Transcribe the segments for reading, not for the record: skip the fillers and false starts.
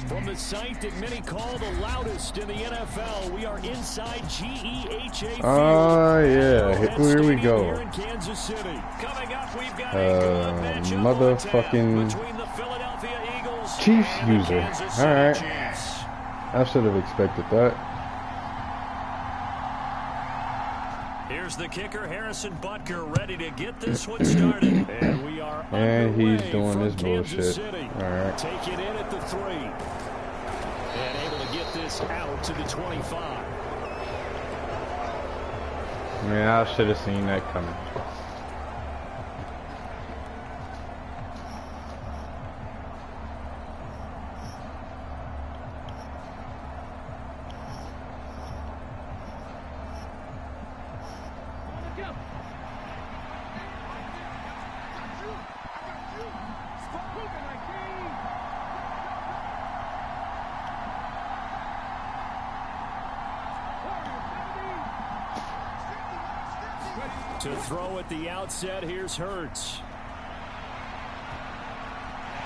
From the site that many call the loudest in the NFL, we are inside GEHA Field. Oh, yeah. Here we go. Here in Kansas City. Coming up, we've got a good matchup motherfucking between the Philadelphia Eagles Chiefs and user. the Kansas City Alright. Chiefs. I should have expected that. Here's the kicker, Harrison Butker, ready to get this one started. And we are And he's doing from this Kansas bullshit. City. Alright. Take it in at the 3. And able to get this out to the 25. Man, I should have seen that coming. To throw at the outset, here's Hurts.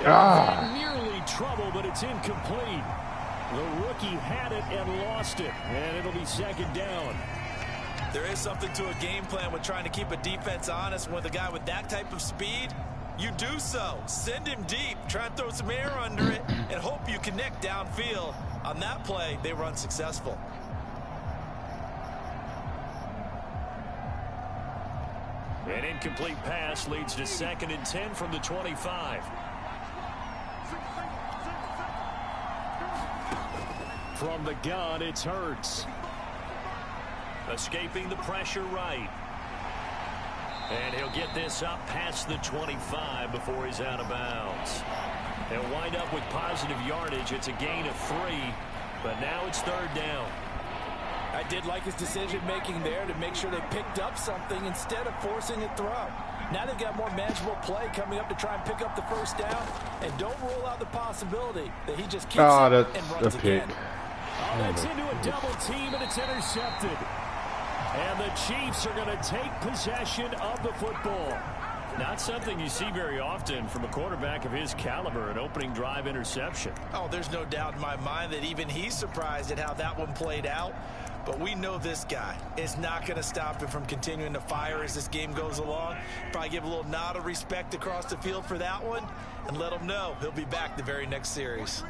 Nearly trouble, but it's incomplete. The rookie had it and lost it, and it'll be second down. There is something to a game plan with trying to keep a defense honest. With a guy with that type of speed, you do so. Send him deep, try and throw some air under it, and hope you connect downfield. On that play, they were unsuccessful. An incomplete pass leads to second and 10 from the 25. From the gun, it's Hurts. Escaping the pressure right. And he'll get this up past the 25 before he's out of bounds. They'll wind up with positive yardage. It's a gain of 3, but now it's third down. I did like his decision-making there to make sure they picked up something instead of forcing a throw. Now they've got more manageable play coming up to try and pick up the first down. And don't rule out the possibility that he just keeps it and runs again. Oh, that's into a double team, and it's intercepted. And the Chiefs are going to take possession of the football. Not something you see very often from a quarterback of his caliber, an opening drive interception. Oh, there's no doubt in my mind that even he's surprised at how that one played out. But we know this guy is not going to stop him from continuing to fire as this game goes along. Probably give a little nod of respect across the field for that one and let him know he'll be back the very next series.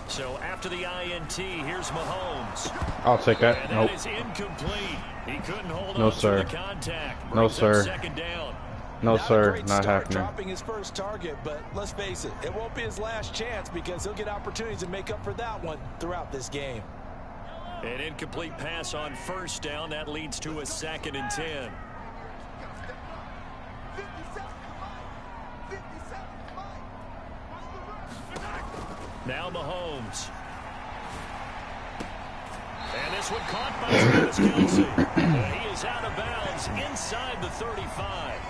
So after the INT, here's Mahomes. I'll take that. And Nope. that is incomplete. He couldn't hold No, on sir. to the contact. No, Brings up sir. Second down. No, sir. Great Not start happening. dropping his first target, but let's face it, it won't be his last chance because he'll get opportunities to make up for that one throughout this game. An incomplete pass on first down. That leads to a second and 10. Now Mahomes. And this one caught by Travis Kelce. He is out of bounds inside the 35.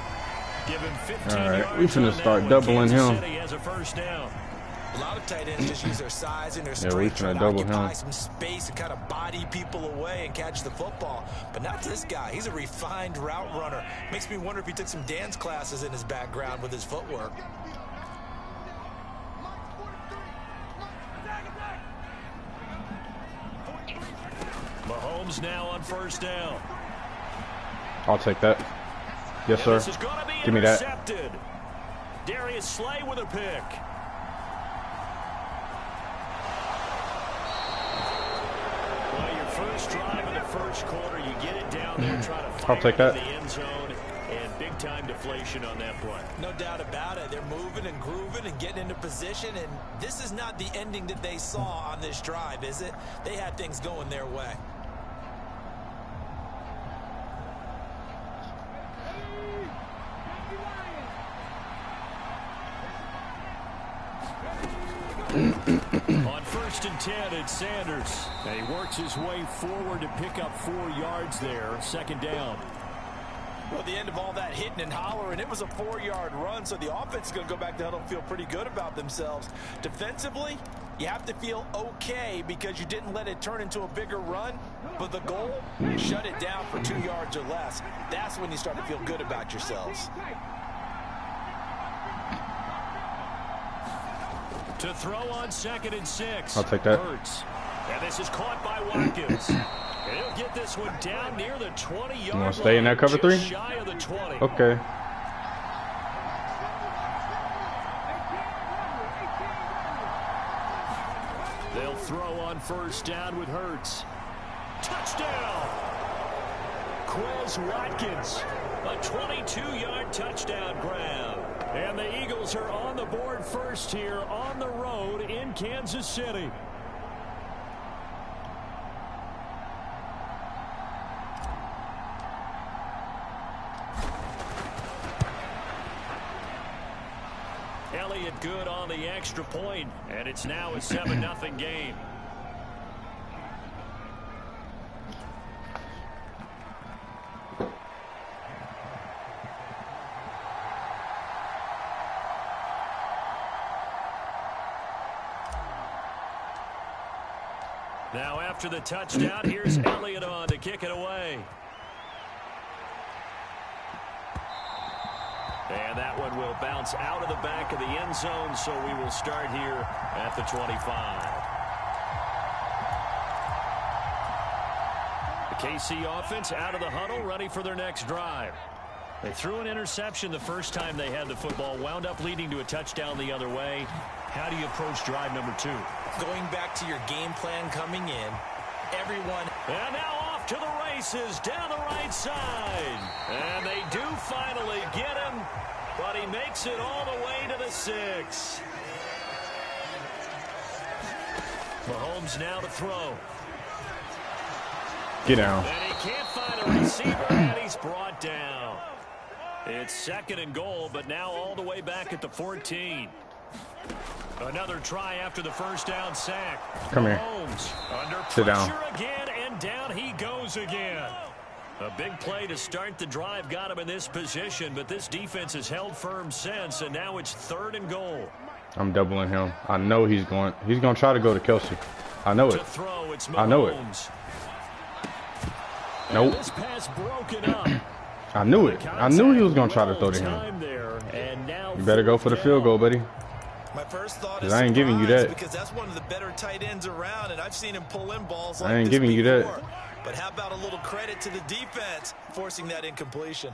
Give him 15 All right, yards. we finna on start that one. doubling Kansas him. City has a first down. A lot of tight ends just use their size and their Yeah, we strength finna to double occupy him. some space and kind of body people away and catch the football. But not this guy. He's a refined route runner. Makes me wonder if he took some dance classes in his background with his footwork. Mahomes now on first down. I'll take that. Yes, sir. This is going to be Give me that. intercepted. Darius Slay with a pick. Well, your first drive in the first quarter, you get it down there, try to fire I'll take it that. in the end zone, and big-time deflation on that play. No doubt about it. They're moving and grooving and getting into position, and this is not the ending that they saw on this drive, is it? They had things going their way. On first and 10, it's Sanders. And he works his way forward to pick up 4 yards there. Second down. Well, the end of all that hitting and hollering, it was a 4-yard run, so the offense is going to go back to huddle and feel pretty good about themselves. Defensively, You have to feel okay because you didn't let it turn into a bigger run, but the goal, shut it down for 2 yards or less. That's when you start to feel good about yourselves. To throw on 2nd and 6. I'll take that. Hurts. And this is caught by Watkins. And he'll get this one down near the 20-yard line. You want to stay in that cover 3? Shy of the 20. Okay. They'll throw on 1st down with Hurts. Touchdown! Quez Watkins. A 22-yard touchdown grab. And the Eagles are on the board first here on the road in Kansas City. Elliott good on the extra point, and it's now a 7-0 game. Now after the touchdown, here's Elliott on to kick it away. And that one will bounce out of the back of the end zone, so we will start here at the 25. The KC offense out of the huddle, ready for their next drive. They threw an interception the first time they had the football, wound up leading to a touchdown the other way. How do you approach drive number 2? Going back to your game plan coming in, everyone. And now off to the races down the right side. And they do finally get him, but he makes it all the way to the 6. Mahomes now to throw. Get down. And he can't find a receiver, and he's brought down. It's 2nd and goal, but now all the way back at the 14. Another try after the first down sack. Come here. Mahomes under Sit pressure down. again, and down he goes again. A big play to start the drive got him in this position, but this defense has held firm since, and now it's 3rd and goal. I'm doubling him. I know he's going to try to go to Kelsey. I know it. To throw, it's Mahomes. I know it. Nope. This pass broken up. I knew it. I knew he was going to try to throw to him. You better go for the field goal, buddy. My first thought is I ain't giving you that. because that's one of the better tight ends around, and I've seen him pull in balls like I ain't this giving you that. before. But how about a little credit to the defense forcing that incompletion?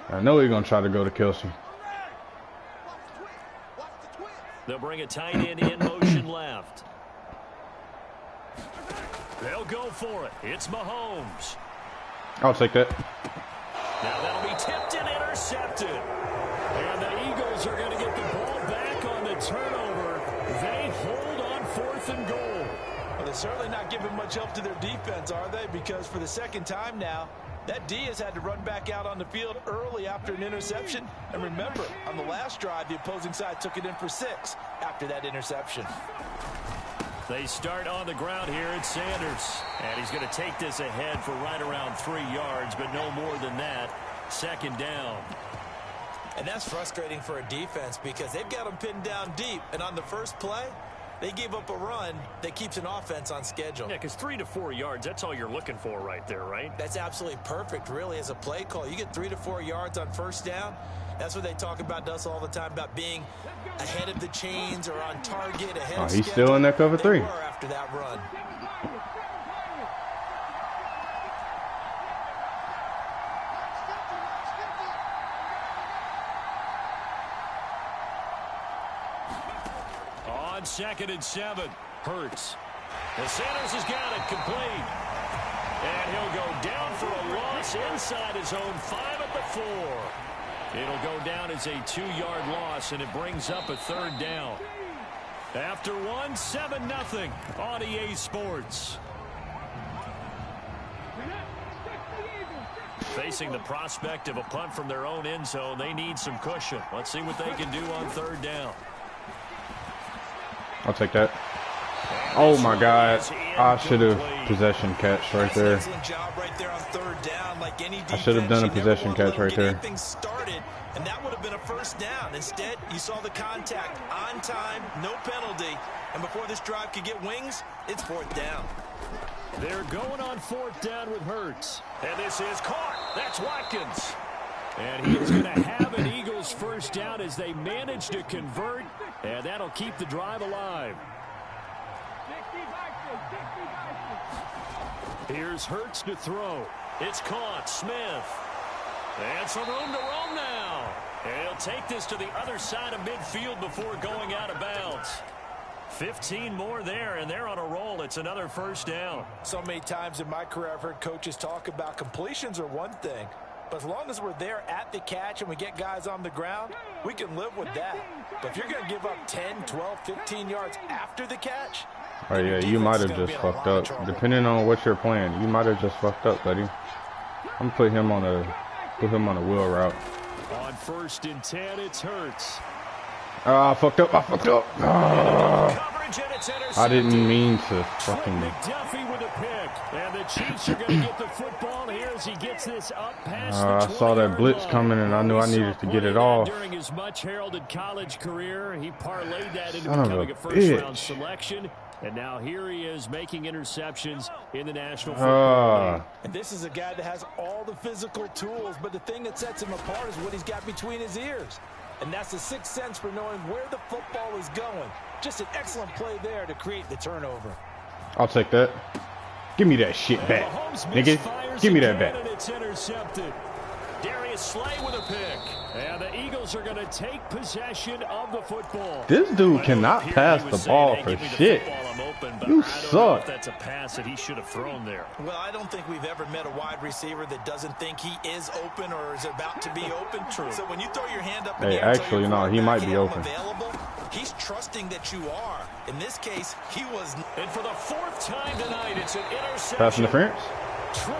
I know he's going to try to go to Kelsey. They'll bring a tight end in motion left. They'll go for it. It's Mahomes. I'll take that. Now that'll be tipped and intercepted. And the Eagles are going to get the ball back on the turnover. They hold on 4th and goal. Well, they're certainly not giving much help to their defense, are they? Because for the 2nd time now, that D has had to run back out on the field early after an interception. And remember, on the last drive, the opposing side took it in for 6 after that interception. They start on the ground here at Sanders. And he's going to take this ahead for right around 3 yards, but no more than that. 2nd down. And that's frustrating for a defense because they've got them pinned down deep. And on the first play, they gave up a run that keeps an offense on schedule. Yeah, because 3 to 4 yards, that's all you're looking for right there, right? That's absolutely perfect, really, as a play call. You get 3 to 4 yards on first down. That's what they talk about to us all the time, about being ahead of the chains or on target, ahead of He's schedule. still in that cover 3. They were after that run. On 2nd and 7, Hurts. And Sanders has got it complete. And he'll go down for a loss inside his own 5 at the 4. It'll go down as a 2-yard loss, and it brings up a 3rd down. After 1, 7-0 on EA Sports. Facing the prospect of a punt from their own end zone, they need some cushion. Let's see what they can do on 3rd down. I'll take that. Oh, my God. I should have possession catch right there. Excellent job right there on 3rd down. Like any defense, I should have done a possession catch right there. Started And that would have been a first down. Instead, you saw the contact on time, no penalty. And before this drive could get wings, it's 4th down. They're going on 4th down with Hurts. And this is caught. That's Watkins. And he is going to have an Eagles first down as they manage to convert. And that'll keep the drive alive. Here's Hurts to throw. It's caught. Smith. And some room to roam now. And he'll take this to the other side of midfield before going out of bounds. 15 more there, and they're on a roll. It's another first down. So many times in my career, I've heard coaches talk about completions are one thing. But as long as we're there at the catch and we get guys on the ground, we can live with that. But if you're going to give up 10, 12, 15 yards after the catch, oh yeah, you might have just fucked up. Depending on what you're playing, you might have just fucked up, buddy. I'm gonna put him on a wheel route. On 1st and 10, it's Hurts. I fucked up. I didn't mean to fucking. McDuffie with a pick, and the Chiefs are going to get the football here as he gets this up past the I saw that blitz coming, and I knew I needed to get it off. During his much heralded college career, he parlayed that into becoming a first-round selection. And now here he is making interceptions in the National Football League. And this is a guy that has all the physical tools, but the thing that sets him apart is what he's got between his ears. And that's the sixth sense for knowing where the football is going. Just an excellent play there to create the turnover. I'll take that. Give me that shit back, nigga. Give me that back. It's intercepted. Darius Slay with a pick. And the Eagles are going to take possession of the football. This dude cannot pass the ball for shit. You suck. That's a pass that he should have thrown there. Well, I don't think we've ever met a wide receiver that doesn't think he is open or is about to be open. True. So when you throw your hand up in the air, actually, no, he might be open. He's trusting that you are. In this case, he was. And for the 4th time tonight, it's an interception. Pass interference?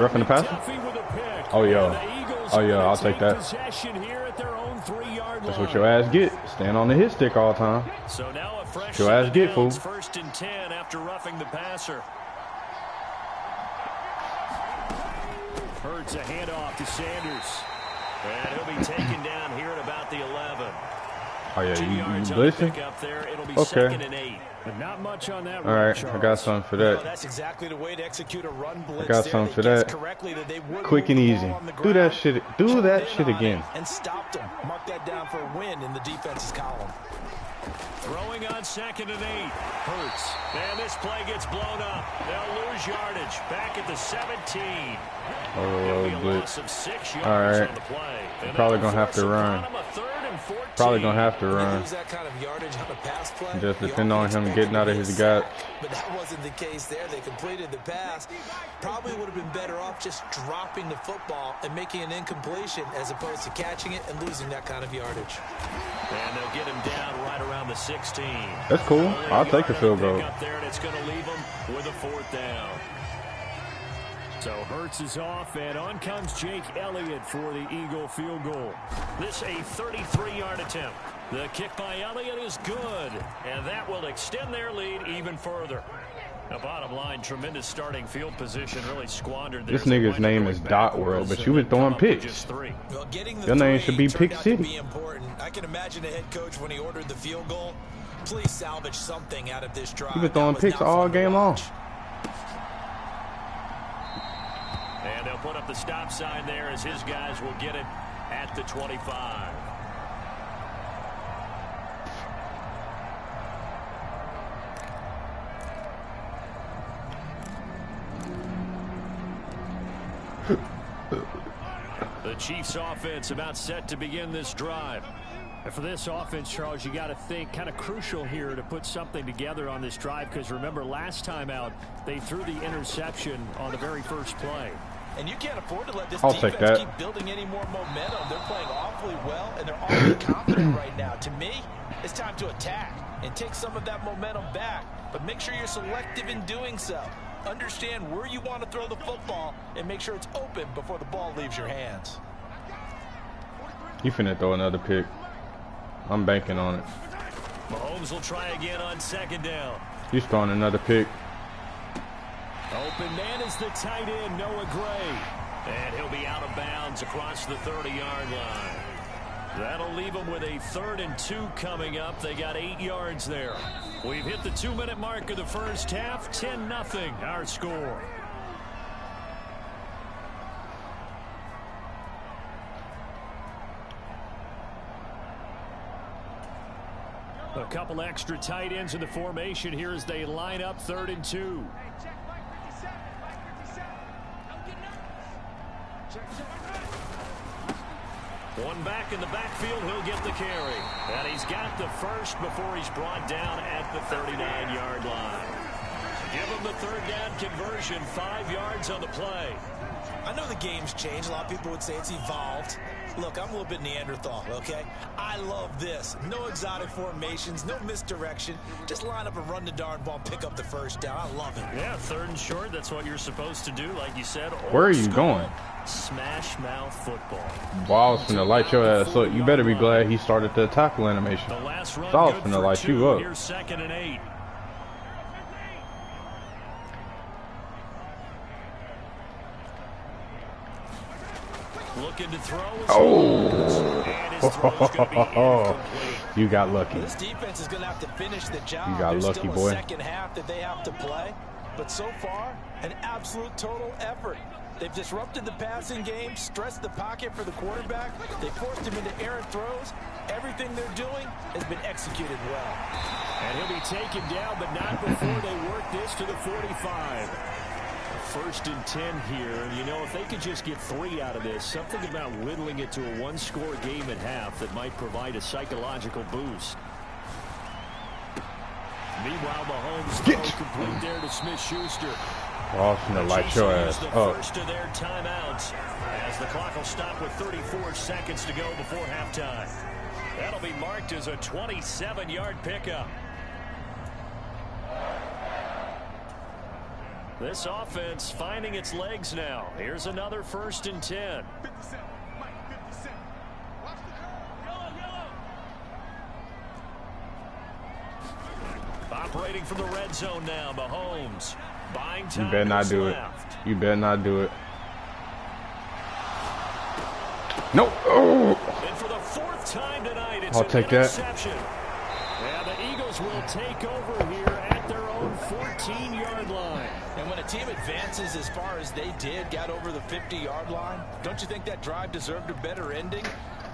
Roughing the pass? Oh, yeah. Oh, yeah, I'll take that. That's what your ass get. Stand on the hit stick all the time. So now a fresh your ass get, fool. 1st and 10 after roughing the passer. Hurts a handoff to Sanders. And he'll be taken down here at about the 11. Oh, yeah, you blitzing? Okay. 2nd and 8. But not much on that. All right, I got something for that. Well, that's exactly the way to execute a run blitz. I got something for that. Quick and easy. Do that shit. Do that shit again. And stopped him. Mark that down for a win in the defense's column. Throwing on 2nd and 8. Hurts. And this play gets blown up. They'll lose yardage. Back at the 17. Oh, blitz. All right. Probably gonna have to run. Probably gonna have to run. Just depend on him getting out of his gut. But that wasn't the case there. They completed the pass. Probably would have been better off just dropping the football and making an incompletion as opposed to catching it and losing that kind of yardage. And they'll get him down right around the 16. That's cool. I'll take the field goal. Up there, and it's going to leave him with a 4th down. So Hurts is off, and on comes Jake Elliott for the Eagle field goal. This a 33-yard attempt. The kick by Elliott is good, and that will extend their lead even further. The bottom line, tremendous starting field position, really squandered there. This nigga's name is Dot World, but you been throwing picks. Well, your name should be Pick City. I can imagine the head coach when he ordered the field goal. Please salvage something out of this drive. You been throwing picks all game long. And they'll put up the stop sign there as his guys will get it at the 25. The Chiefs offense about set to begin this drive. And for this offense, Charles, you got to think kind of crucial here to put something together on this drive, because remember last time out they threw the interception on the very first play. And you can't afford to let this defense keep building any more momentum. They're playing awfully well, and they're awfully confident right now. To me, it's time to attack and take some of that momentum back, but make sure you're selective in doing so. Understand where you want to throw the football and make sure it's open before the ball leaves your hands. You finna throw another pick. I'm banking on it. Mahomes will try again on 2nd down. He's throwing another pick. Open man is the tight end, Noah Gray. And he'll be out of bounds across the 30-yard line. That'll leave them with a 3rd and 2 coming up. They got 8 yards there. We've hit the 2-minute mark of the first half. 10-0 our score. A couple extra tight ends in the formation here as they line up 3rd and 2. One back in the backfield, he'll get the carry. And he's got the first before he's brought down at the 39-yard line. Give him the 3rd down conversion, 5 yards on the play. I know the game's changed. A lot of people would say it's evolved. Look, I'm a little bit Neanderthal, okay? I love this. No exotic formations, no misdirection. Just line up and run the darn ball, pick up the first down. I love it. Yeah, 3rd and short. That's what you're supposed to do, like you said. Where are you going? Smash mouth football. Well, I was finna light your ass up. You better be glad he started the tackle animation. The last run, I was finna light you up. Here's 2nd and 8. Looking to throw. Oh, you got lucky. This defense is going to have to finish the job. You got lucky, still boy. A second half that they have to play, but so far, an absolute total effort. They've disrupted the passing game, stressed the pocket for the quarterback. They forced him into errant throws. Everything they're doing has been executed well. And he'll be taken down, but not before they work this to the 45. 1st and 10 here, and you know, if they could just get 3 out of this, something about whittling it to a 1-score game at half that might provide a psychological boost. Meanwhile, Mahomes throw complete there to Smith-Schuster. Awesome to light your ass up. First of their timeouts as the clock will stop with 34 seconds to go before halftime. That'll be marked as a 27-yard pickup. This offense finding its legs now. Here's another 1st and 10. Operating from the red zone now, Mahomes. Buying time. You better not do it. You better not do it. Nope. Oh. And for the 4th time tonight, it's I'll take that. Yeah, the Eagles will take over here at their own 14-yard line. And when a team advances as far as they did, got over the 50-yard line, don't you think that drive deserved a better ending?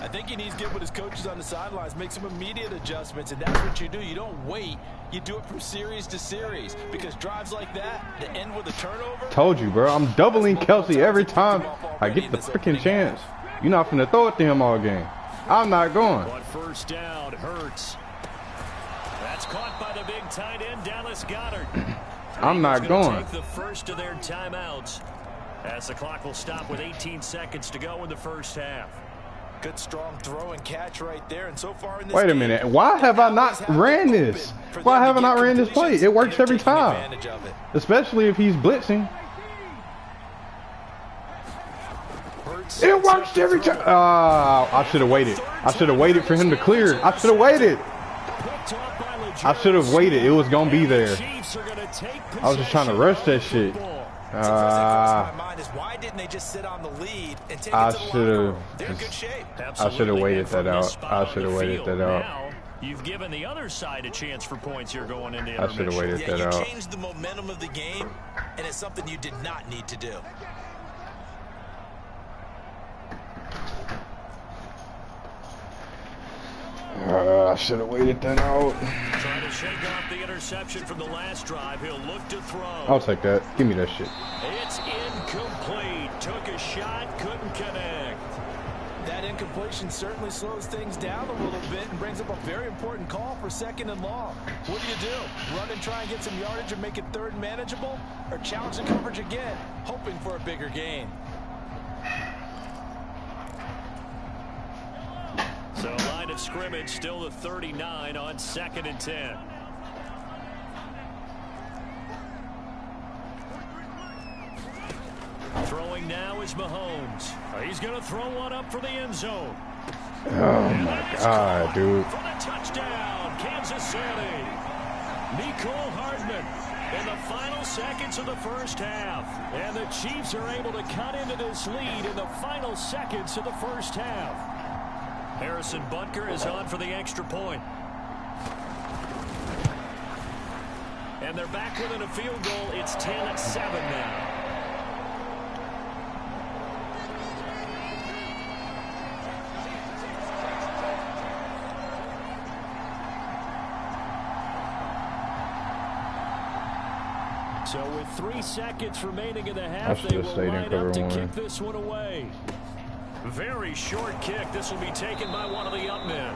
I think he needs to get with his coaches on the sidelines, make some immediate adjustments, and that's what you do. You don't wait. You do it from series to series, because drives like that end with a turnover. Told you, bro. I'm doubling Kelsey every time I get the freaking chance. You're not finna throw it to him all game. I'm not going. But 1st down, Hurts. That's caught by the big tight end, Dallas Goedert. I'm not going. Take the first of their timeouts as the clock will stop with 18 seconds to go in the first half. Good strong throw and catch right there, and so far in this Wait a minute. Why have I not ran this? Why haven't I ran this play? It works every time. Especially if he's blitzing. It works every time. I should have waited. I should have waited for him to clear. I should have waited. I should have waited. It was going to be there. I was just trying to rush that shit. Why didn't they just sit on the lead and take it to the locker room? They're in good shape. I should have waited that out. I should have waited that out. You've given the other side a chance for points here going into I should have waited that out. You changed the momentum of the game, and it's something you did not need to do. I should have waited that out. Trying to shake off the interception from the last drive. He'll look to throw. I'll take that. Give me that shit. It's incomplete. Took a shot, couldn't connect. That incompletion certainly slows things down a little bit and brings up a very important call for 2nd and long. What do? Run and try and get some yardage and make it 3rd and manageable? Or challenge the coverage again, hoping for a bigger gain? So line of scrimmage still the 39 on 2nd and 10. Throwing now is Mahomes. He's going to throw one up for the end zone. Oh my God, dude. For the touchdown, Kansas City. Mecole Hardman in the final seconds of the first half. And the Chiefs are able to cut into this lead in the final seconds of the first half. Harrison Butker is on for the extra point. And they're back within a field goal. It's 10-7 now. So with 3 seconds remaining in the half, they will line up to kick this one away. Very short kick. This will be taken by one of the up men.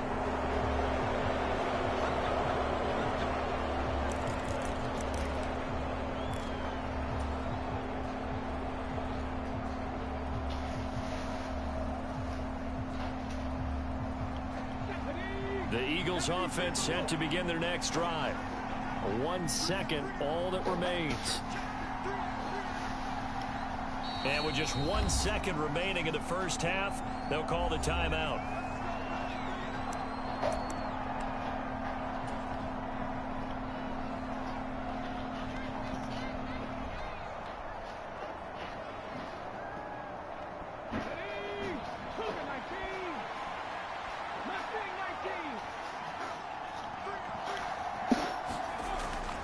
The Eagles offense set to begin their next drive. 1 second, all that remains. And with just 1 second remaining in the first half, they'll call the timeout.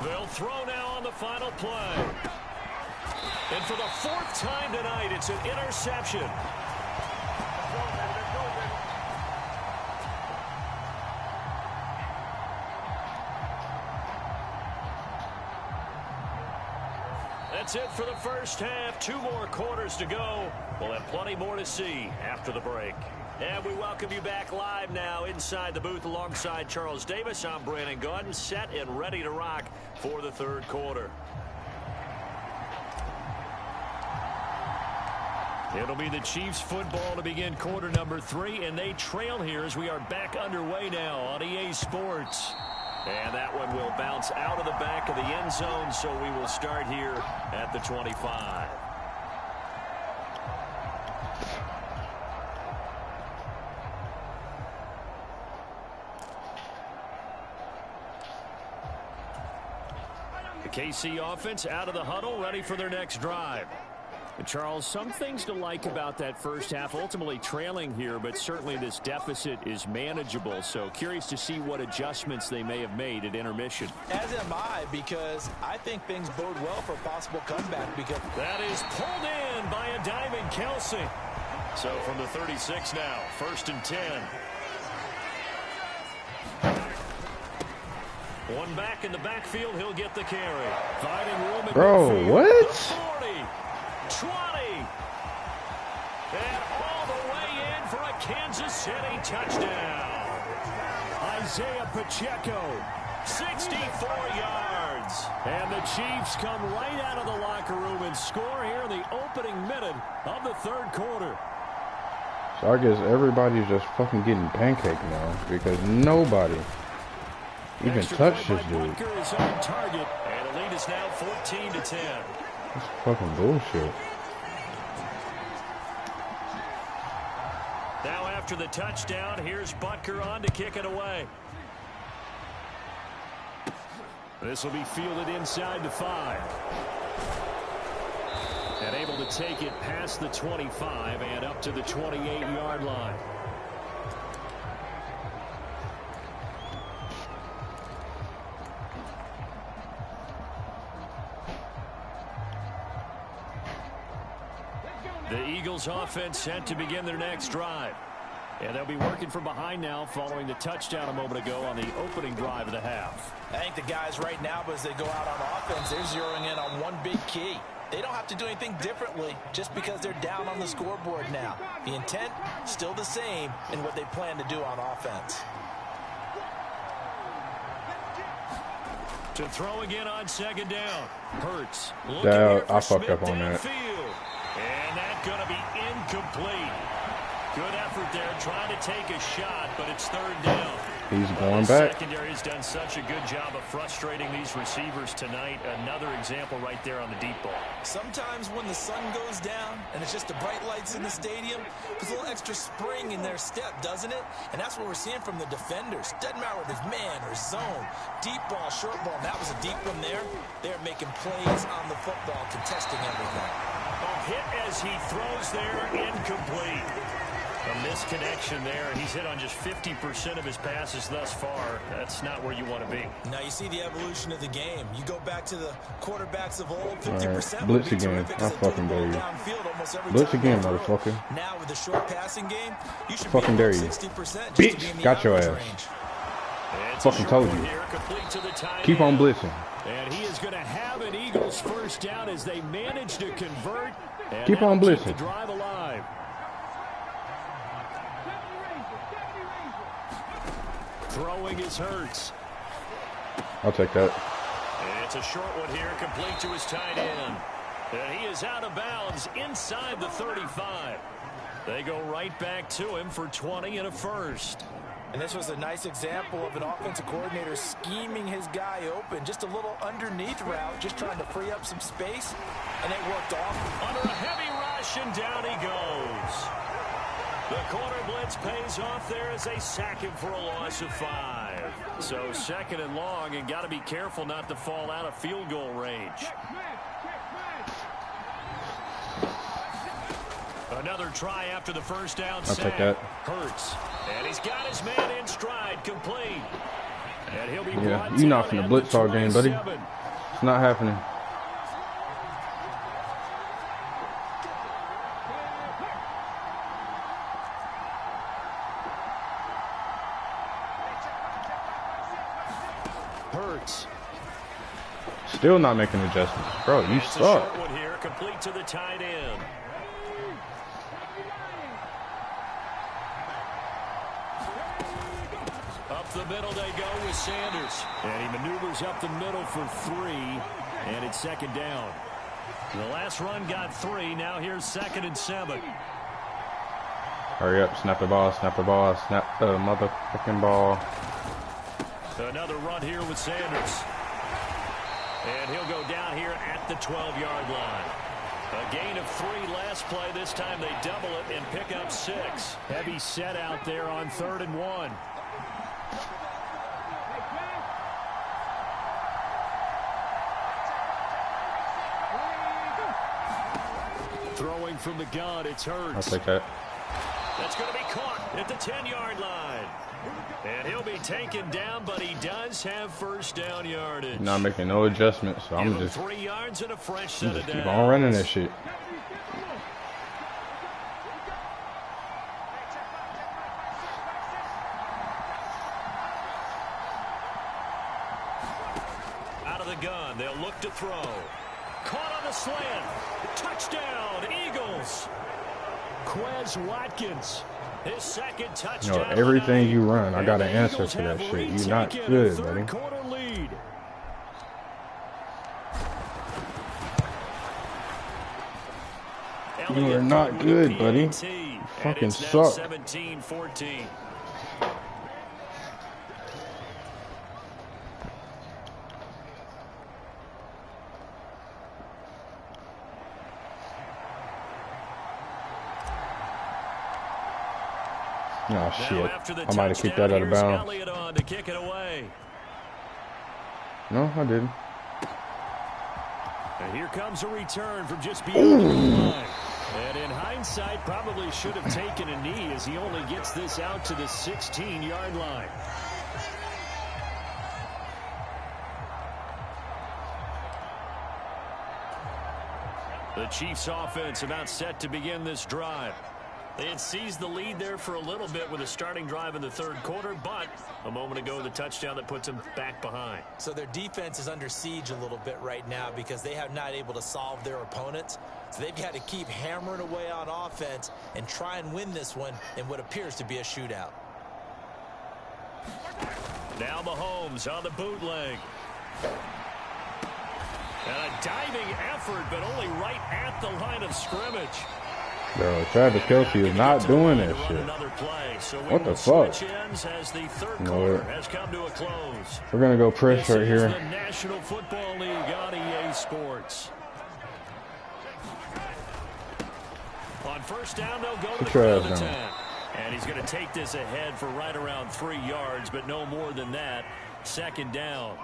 They'll throw now on the final play. And for the 4th time tonight, it's an interception. That's it for the first half. 2 more quarters to go. We'll have plenty more to see after the break. And we welcome you back live now inside the booth alongside Charles Davis. I'm Brandon Gaudin, set and ready to rock for the 3rd quarter. It'll be the Chiefs football to begin quarter number 3, and they trail here as we are back underway now on EA Sports. And that one will bounce out of the back of the end zone, so we will start here at the 25. The KC offense out of the huddle, ready for their next drive. And Charles, some things to like about that first half, ultimately trailing here, but certainly this deficit is manageable. So curious to see what adjustments they may have made at intermission. As am I, because I think things bode well for a possible comeback. Because that is pulled in by a diving Kelsey. So from the 36 now, 1st and 10. One back in the backfield, he'll get the carry. Finding room in Bro, what? 40, 20. And all the way in for a Kansas City touchdown. Isaiah Pacheco, 64 yards. And the Chiefs come right out of the locker room and score here in the opening minute of the 3rd quarter. So I guess everybody's just fucking getting pancaked now because nobody even touched this dude. Is on target, and the lead is now 14-10. That's fucking bullshit. Now after the touchdown, here's Butker on to kick it away. This will be fielded inside the 5. And able to take it past the 25 and up to the 28-yard line. The Eagles offense set to begin their next drive. And they'll be working from behind now following the touchdown a moment ago on the opening drive of the half. I think the guys right now, as they go out on offense, they're zeroing in on one big key. They don't have to do anything differently just because they're down on the scoreboard now. The intent, still the same in what they plan to do on offense. To throw again on 2nd down. Hurts. I fucked up on that. And that's going to be incomplete. Good effort there trying to take a shot, but it's 3rd down. He's going back. The secondary has done such a good job of frustrating these receivers tonight. Another example right there on the deep ball. Sometimes when the sun goes down and it's just the bright lights in the stadium, there's a little extra spring in their step, doesn't it? And that's what we're seeing from the defenders. Doesn't matter whether it's man or zone, deep ball, short ball. That was a deep one there. They're making plays on the football, contesting everything. A hit as he throws there, incomplete. A misconnection there. He's hit on just 50% of his passes thus far. That's not where you want to be. Now you see the evolution of the game. You go back to the quarterbacks of old, 50%. Right. Blitz again. I fucking dare you. Blitz again, motherfucker. Now with the short passing game, you should fucking dare you. 60% Bitch, got your ass. Fucking told you. Keep on blitzing. And he is going to have an Eagles first down as they manage to convert. Keep on blitzing. Keep the drive alive. Throwing is Hurts. I'll take that. And it's a short one here, complete to his tight end. And he is out of bounds inside the 35. They go right back to him for 20 and a first. And this was a nice example of an offensive coordinator scheming his guy open. Just a little underneath route, just trying to free up some space. And it worked off. Under a heavy rush, and down he goes. The corner blitz pays off there as they sack him for a loss of 5. So second and long, and got to be careful not to fall out of field goal range. Another try after the first down sack. I'll take that. Hurts. And he's got his man in stride, complete. And he'll be you're not from the blitz all game, buddy. It's not happening. Hurts. Still not making adjustments. Bro, you suck. A short one here, complete to the tight end. Up the middle they go with Sanders. And he maneuvers up the middle for 3. And it's second down. The last run got 3. Now here's 2nd and 7. Hurry up, snap the ball, snap the ball, snap the motherfucking ball. Another run here with Sanders. And he'll go down here at the 12-yard line. A gain of 3 last play. This time they double it and pick up 6. Heavy set out there on 3rd and 1. Throwing from the gun, it's Hurts. I'll take that. That's going to be caught at the 10-yard line. And he'll be taken down, but he does have first down yardage. Not making no adjustments, so I'm just 3 yards and a fresh set of downs. Keep on running that shit. Out of the gun, they'll look to throw. Caught on the slant. Touchdown, Eagles. Quez Watkins. His second touchdown. Everything you run, I got an answer for that shit. You're not good, buddy. Lead. You are not good, buddy. You fucking suck. 17-14. Oh, shit. I might have kicked that out of bounds. To kick it away. No, I didn't. And here comes a return from just beyond the line. And in hindsight, probably should have taken a knee as he only gets this out to the 16-yard line. The Chiefs offense about set to begin this drive. They had seized the lead there for a little bit with a starting drive in the 3rd quarter, but a moment ago the touchdown that puts them back behind. So their defense is under siege a little bit right now because they have not able to solve their opponents. So they've got to keep hammering away on offense and try and win this one in what appears to be a shootout. Now Mahomes on the bootleg. And a diving effort, but only right at the line of scrimmage. Bro, Travis Kelce is not doing that shit. What the fuck? No, we're gonna go press right here. The National Football League on EA Sports. On first down, they'll go to the 10. And he's going to take this ahead for right around 3 yards, but no more than that. 2nd down.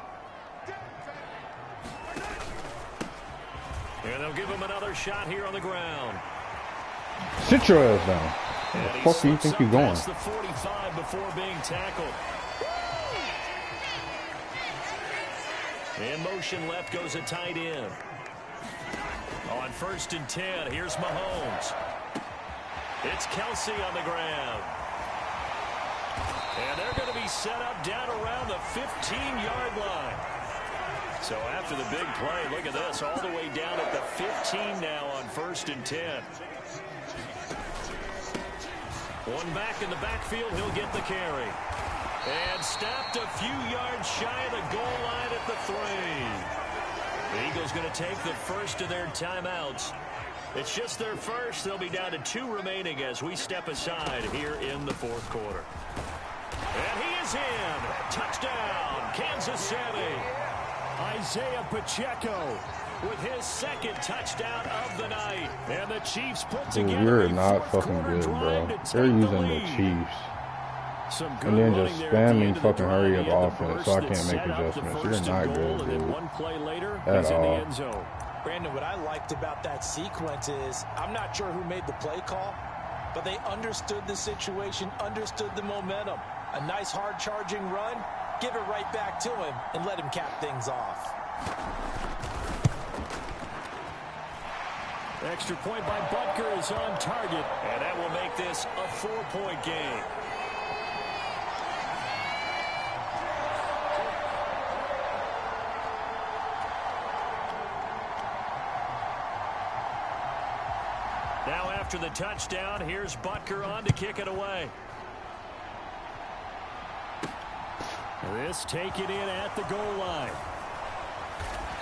And they'll give him another shot here on the ground. Sit your ass down. Where the fuck do you think you're going? The 45 before being tackled. In motion left goes a tight end. On 1st and 10, here's Mahomes. It's Kelsey on the ground. And they're going to be set up down around the 15-yard line. So after the big play, look at this, all the way down at the 15 now on 1st and 10. One back in the backfield, he'll get the carry. And stopped a few yards shy of the goal line at the 3. The Eagles going to take the first of their timeouts. It's just their first. They'll be down to 2 remaining as we step aside here in the 4th quarter. And he is in. Touchdown, Kansas City. Isaiah Pacheco with his 2nd touchdown of the night. And the Chiefs put together. We're not fucking good, bro. They're using the Chiefs. And then just spamming fucking hurry up offense so I can't make adjustments. You're not good, dude. One play later, at he's all. in the end zone. Brandon, what I liked about that sequence is I'm not sure who made the play call, but they understood the situation, understood the momentum. A nice hard charging run, give it right back to him and let him cap things off. Extra point by Butker is on target, and that will make this a 4-point game. Now after the touchdown, here's Butker on to kick it away. This taken in at the goal line.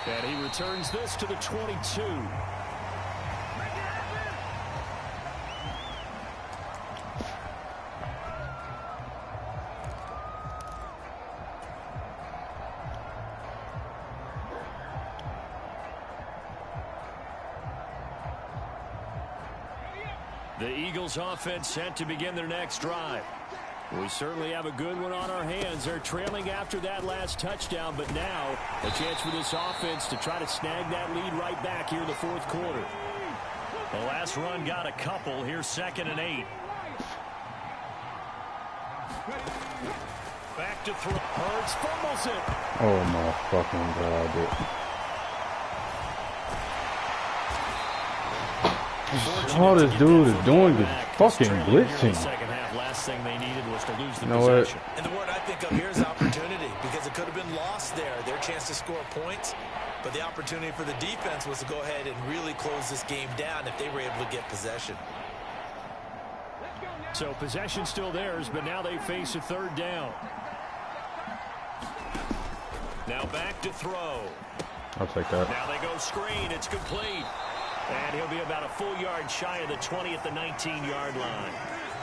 And he returns this to the 22. The Eagles offense set to begin their next drive. We certainly have a good one on our hands. They're trailing after that last touchdown, but now a chance for this offense to try to snag that lead right back here in the 4th quarter. The last run got a couple. Here's 2nd and 8. Back to throw. Hurts fumbles it. Oh my fucking god, dude. All this dude is doing is fucking blitzing. Last thing they needed was to lose the You know possession. what? And the word I think of here is opportunity, because it could have been lost there, their chance to score points. But the opportunity for the defense was to go ahead and really close this game down if they were able to get possession. So possession still theirs, but now they face a 3rd down. Now back to throw. I'll take that. Now they go screen. It's complete. And he'll be about a full yard shy of the 20 at the 19-yard line.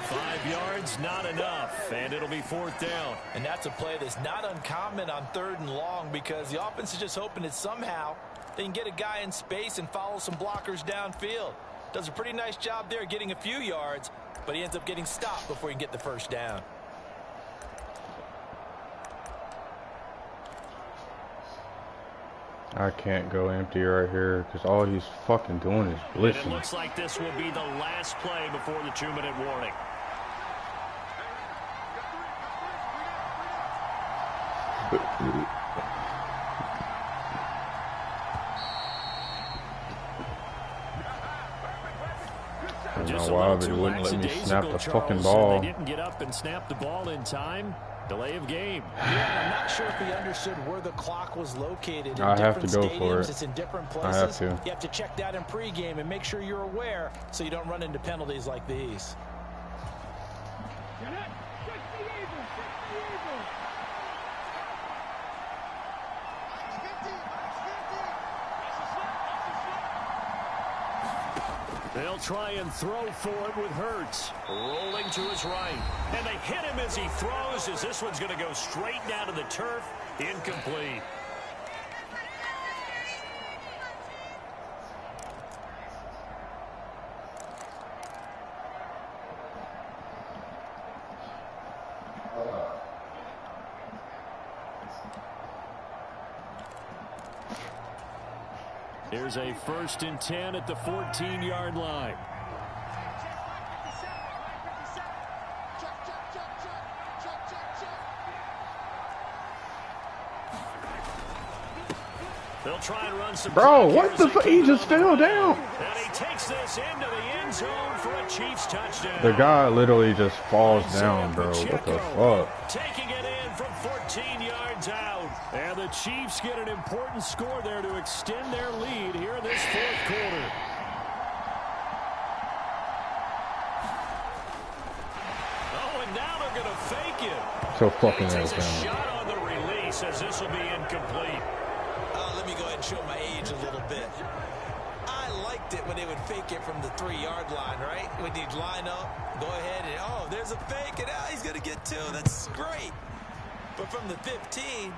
5 yards, not enough, and it'll be 4th down. And that's a play that's not uncommon on 3rd and long, because the offense is just hoping that somehow they can get a guy in space and follow some blockers downfield. Does a pretty nice job there getting a few yards, but he ends up getting stopped before he can get the 1st down. I can't go empty right here because all he's fucking doing is And it blitzing. looks like this will be the last play before the 2-minute warning. I don't Just know a why, little but he too wouldn't let me lackadaisical, snap the Charles, fucking and ball. They didn't get up and snap the ball in time. Delay of game. Yeah, I'm not sure if he understood where the clock was located. In I have to different go for stadiums, it. It's in different I places. have to. You have to check that in pregame and make sure you're aware so you don't run into penalties like these. They'll try and throw for it with Hurts. Rolling to his right. And they hit him as he throws, as this one's going to go straight down to the turf. Incomplete. Here's a 1st and 10 at the 14-yard line. They'll try and run some. Bro, what the fuck? He just fell down. And he takes this into the end zone for a Chiefs touchdown. The guy literally just falls down, bro. What the fuck? Taking it in from 14 yards out. And the Chiefs get an important score there to extend their lead here in this fourth quarter. Oh, and now they're going to fake it. So fucking Alabama. Alabama. Shot on the release as this will be incomplete. Let me go ahead and show my age a little bit. I liked it when they would fake it from the 3-yard line, right? When you'd line up, go ahead and, oh, there's a fake, and he's going to get 2. That's great. But from the 15,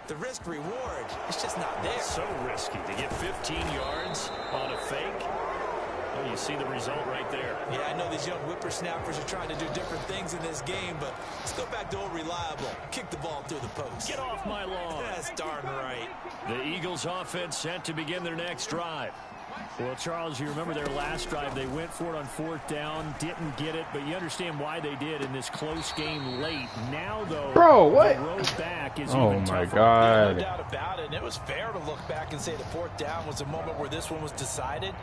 the risk reward, it's just not there. So risky to get 15 yards on a fake. Well, you see the result right there. Yeah, I know these young whippersnappers are trying to do different things in this game, but let's go back to old reliable. Kick the ball through the post. Get off my lawn. That's darn right. The Eagles offense set to begin their next drive. Well, Charles, you remember their last drive. They went for it on 4th down, didn't get it, but you understand why they did in this close game late. Now, though, bro, what? The road back is oh, even my tougher. God. No doubt about it, and it was fair to look back and say the 4th down was a moment where this one was decided.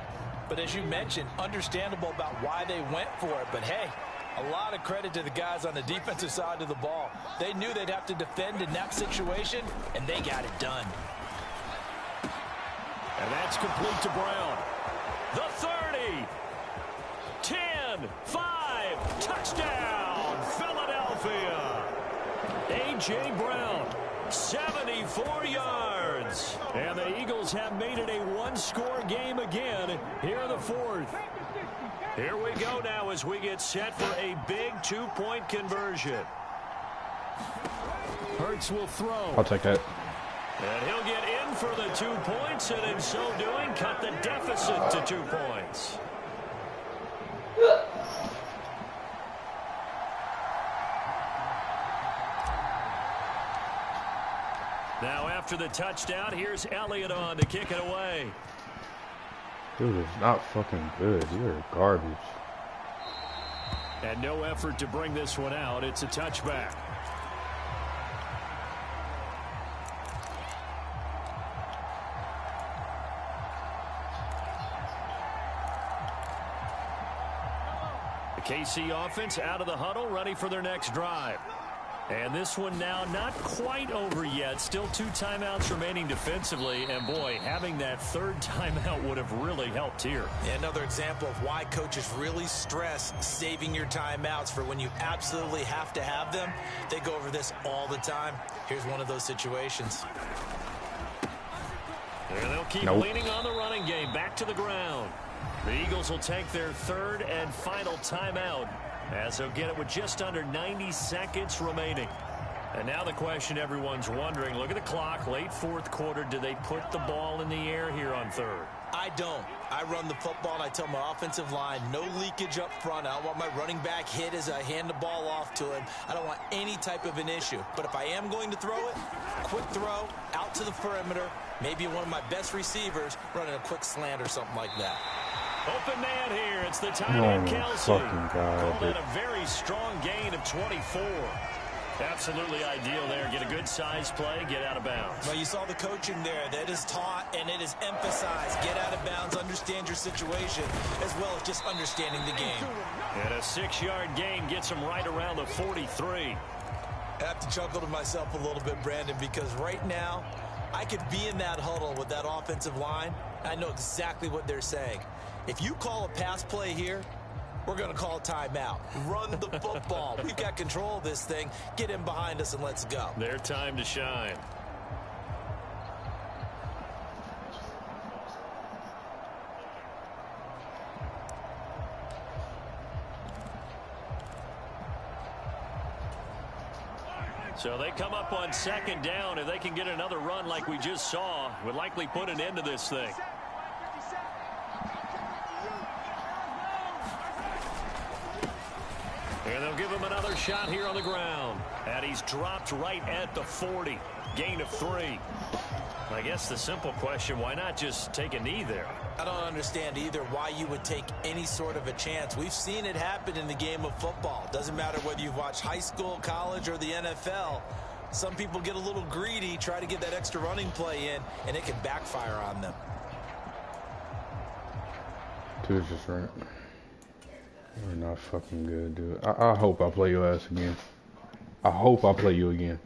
But as you mentioned, understandable about why they went for it. But, hey, a lot of credit to the guys on the defensive side of the ball. They knew they'd have to defend in that situation, and they got it done. And that's complete to Brown. The 30. 10. 5. Touchdown, Philadelphia. A.J. Brown, 74 yards. And the Eagles have made it a one-score game again here in the 4th. Here we go now as we get set for a big 2-point conversion. Hurts will throw. I'll take that. And he'll get in for the 2 points, and in so doing, cut the deficit to 2 points. Now after the touchdown, here's Elliott on to kick it away. Dude, it's not fucking good. You're garbage. And no effort to bring this one out. It's a touchback. The KC offense out of the huddle, ready for their next drive. And this one now not quite over yet. Still 2 timeouts remaining defensively. And, boy, having that 3rd timeout would have really helped here. Yeah, another example of why coaches really stress saving your timeouts for when you absolutely have to have them. They go over this all the time. Here's one of those situations. And they'll keep leaning on the running game. Back to the ground. The Eagles will take their 3rd and final timeout, as they'll get it with just under 90 seconds remaining. And now the question everyone's wondering, look at the clock, late 4th quarter, do they put the ball in the air here on 3rd? I don't. I run the football, and I tell my offensive line, no leakage up front. I don't want my running back hit as I hand the ball off to him. I don't want any type of an issue. But if I am going to throw it, quick throw, out to the perimeter, maybe one of my best receivers running a quick slant or something like that. Open man here. It's the tight end, Kelsey. God, called in a very strong gain of 24. Absolutely ideal there. Get a good size play, get out of bounds. Well, you saw the coaching there. That is taught and it is emphasized. Get out of bounds, understand your situation, as well as just understanding the game. And a 6-yard gain gets him right around the 43. I have to chuckle to myself a little bit, Brandon, because right now, I could be in that huddle with that offensive line. I know exactly what they're saying. If you call a pass play here, we're going to call a timeout. Run the football. We've got control of this thing. Get in behind us and let's go. Their time to shine. So they come up on 2nd down. If they can get another run like we just saw, would likely put an end to this thing. And they'll give him another shot here on the ground. And he's dropped right at the 40. Gain of 3. I guess the simple question, why not just take a knee there? I don't understand either why you would take any sort of a chance. We've seen it happen in the game of football. Doesn't matter whether you've watched high school, college, or the NFL. Some people get a little greedy, try to get that extra running play in, and it can backfire on them. Dude's just right. You're not fucking good, dude. I hope I play your ass again. I hope I play you again.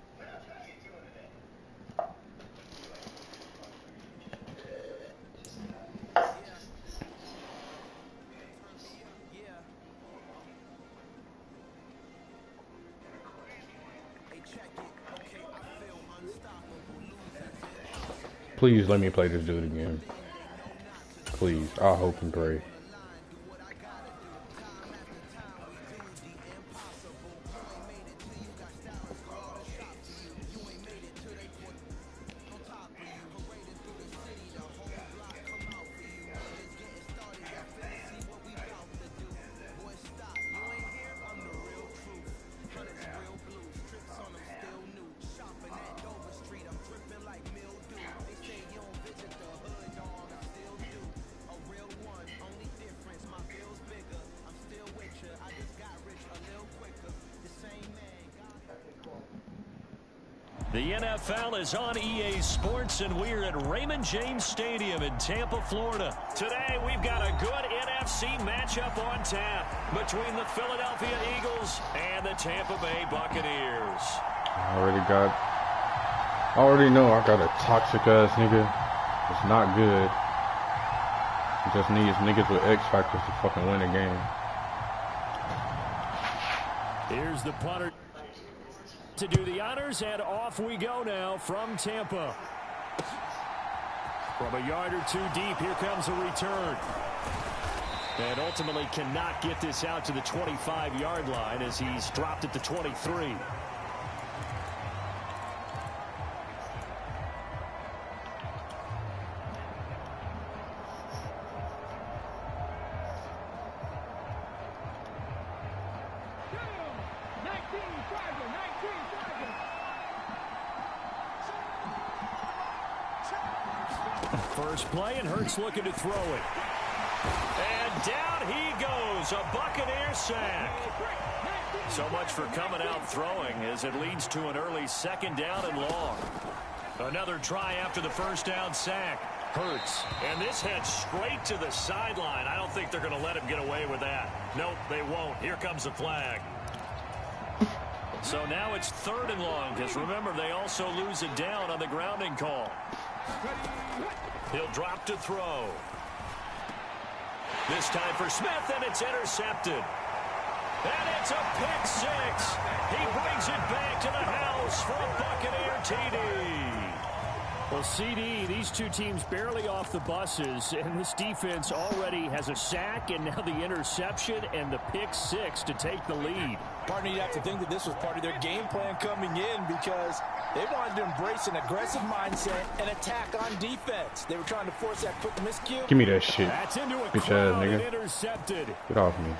Please let me play this dude again. Please. I hope and pray. The NFL is on EA Sports, and we're at Raymond James Stadium in Tampa, Florida. Today, we've got a good NFC matchup on tap between the Philadelphia Eagles and the Tampa Bay Buccaneers. I already know I got a toxic-ass nigga. It's not good. It just needs niggas with X factors to fucking win a game. Here's the punter to do the honors, and off we go now from Tampa. From a yard or two deep, here comes a return. And ultimately cannot get this out to the 25-yard line as he's dropped at the 23. First play, and Hurts looking to throw it. And down he goes, a Buccaneer sack. So much for coming out throwing as it leads to an early second down and long. Another try after the first down sack. Hurts, and this heads straight to the sideline. I don't think they're going to let him get away with that. Nope, they won't. Here comes the flag. So now it's third and long, because remember, they also lose it down on the grounding call. He'll drop to throw. This time for Smith, and it's intercepted. And it's a pick six. He brings it back to the house for a Buccaneer TD. Well, CD, these two teams barely off the buses, and this defense already has a sack and now the interception and the pick six to take the lead. Partner, you'd have to think that this was part of their game plan coming in because they wanted to embrace an aggressive mindset and attack on defense. They were trying to force that quick miscue. Give me that shit. That's into a bitch ass nigga. Intercepted. Get off me.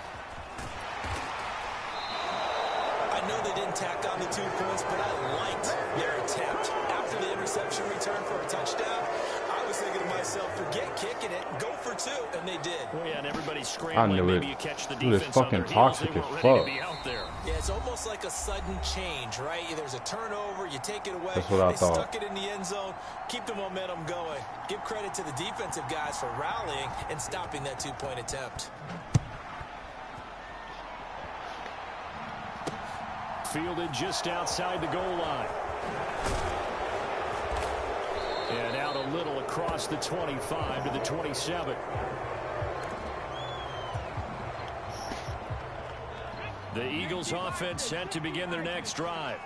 I know they didn't tack on the 2 points, but I liked their attempt after the interception return for a touchdown. I was thinking to myself, forget kicking it, go for 2, and they did. Well, yeah, and everybody's scrambling. I knew Maybe it. you catch the Dude, it's defense on fucking their toxic heels. as They weren't fuck. ready to be out there. Yeah, it's almost like a sudden change, right? There's a turnover, you take it away. That's what I thought. Stuck it in the end zone, keep the momentum going. Give credit to the defensive guys for rallying and stopping that 2-point attempt. Fielded just outside the goal line. And out a little across the 25 to the 27. The Eagles offense set to begin their next drive.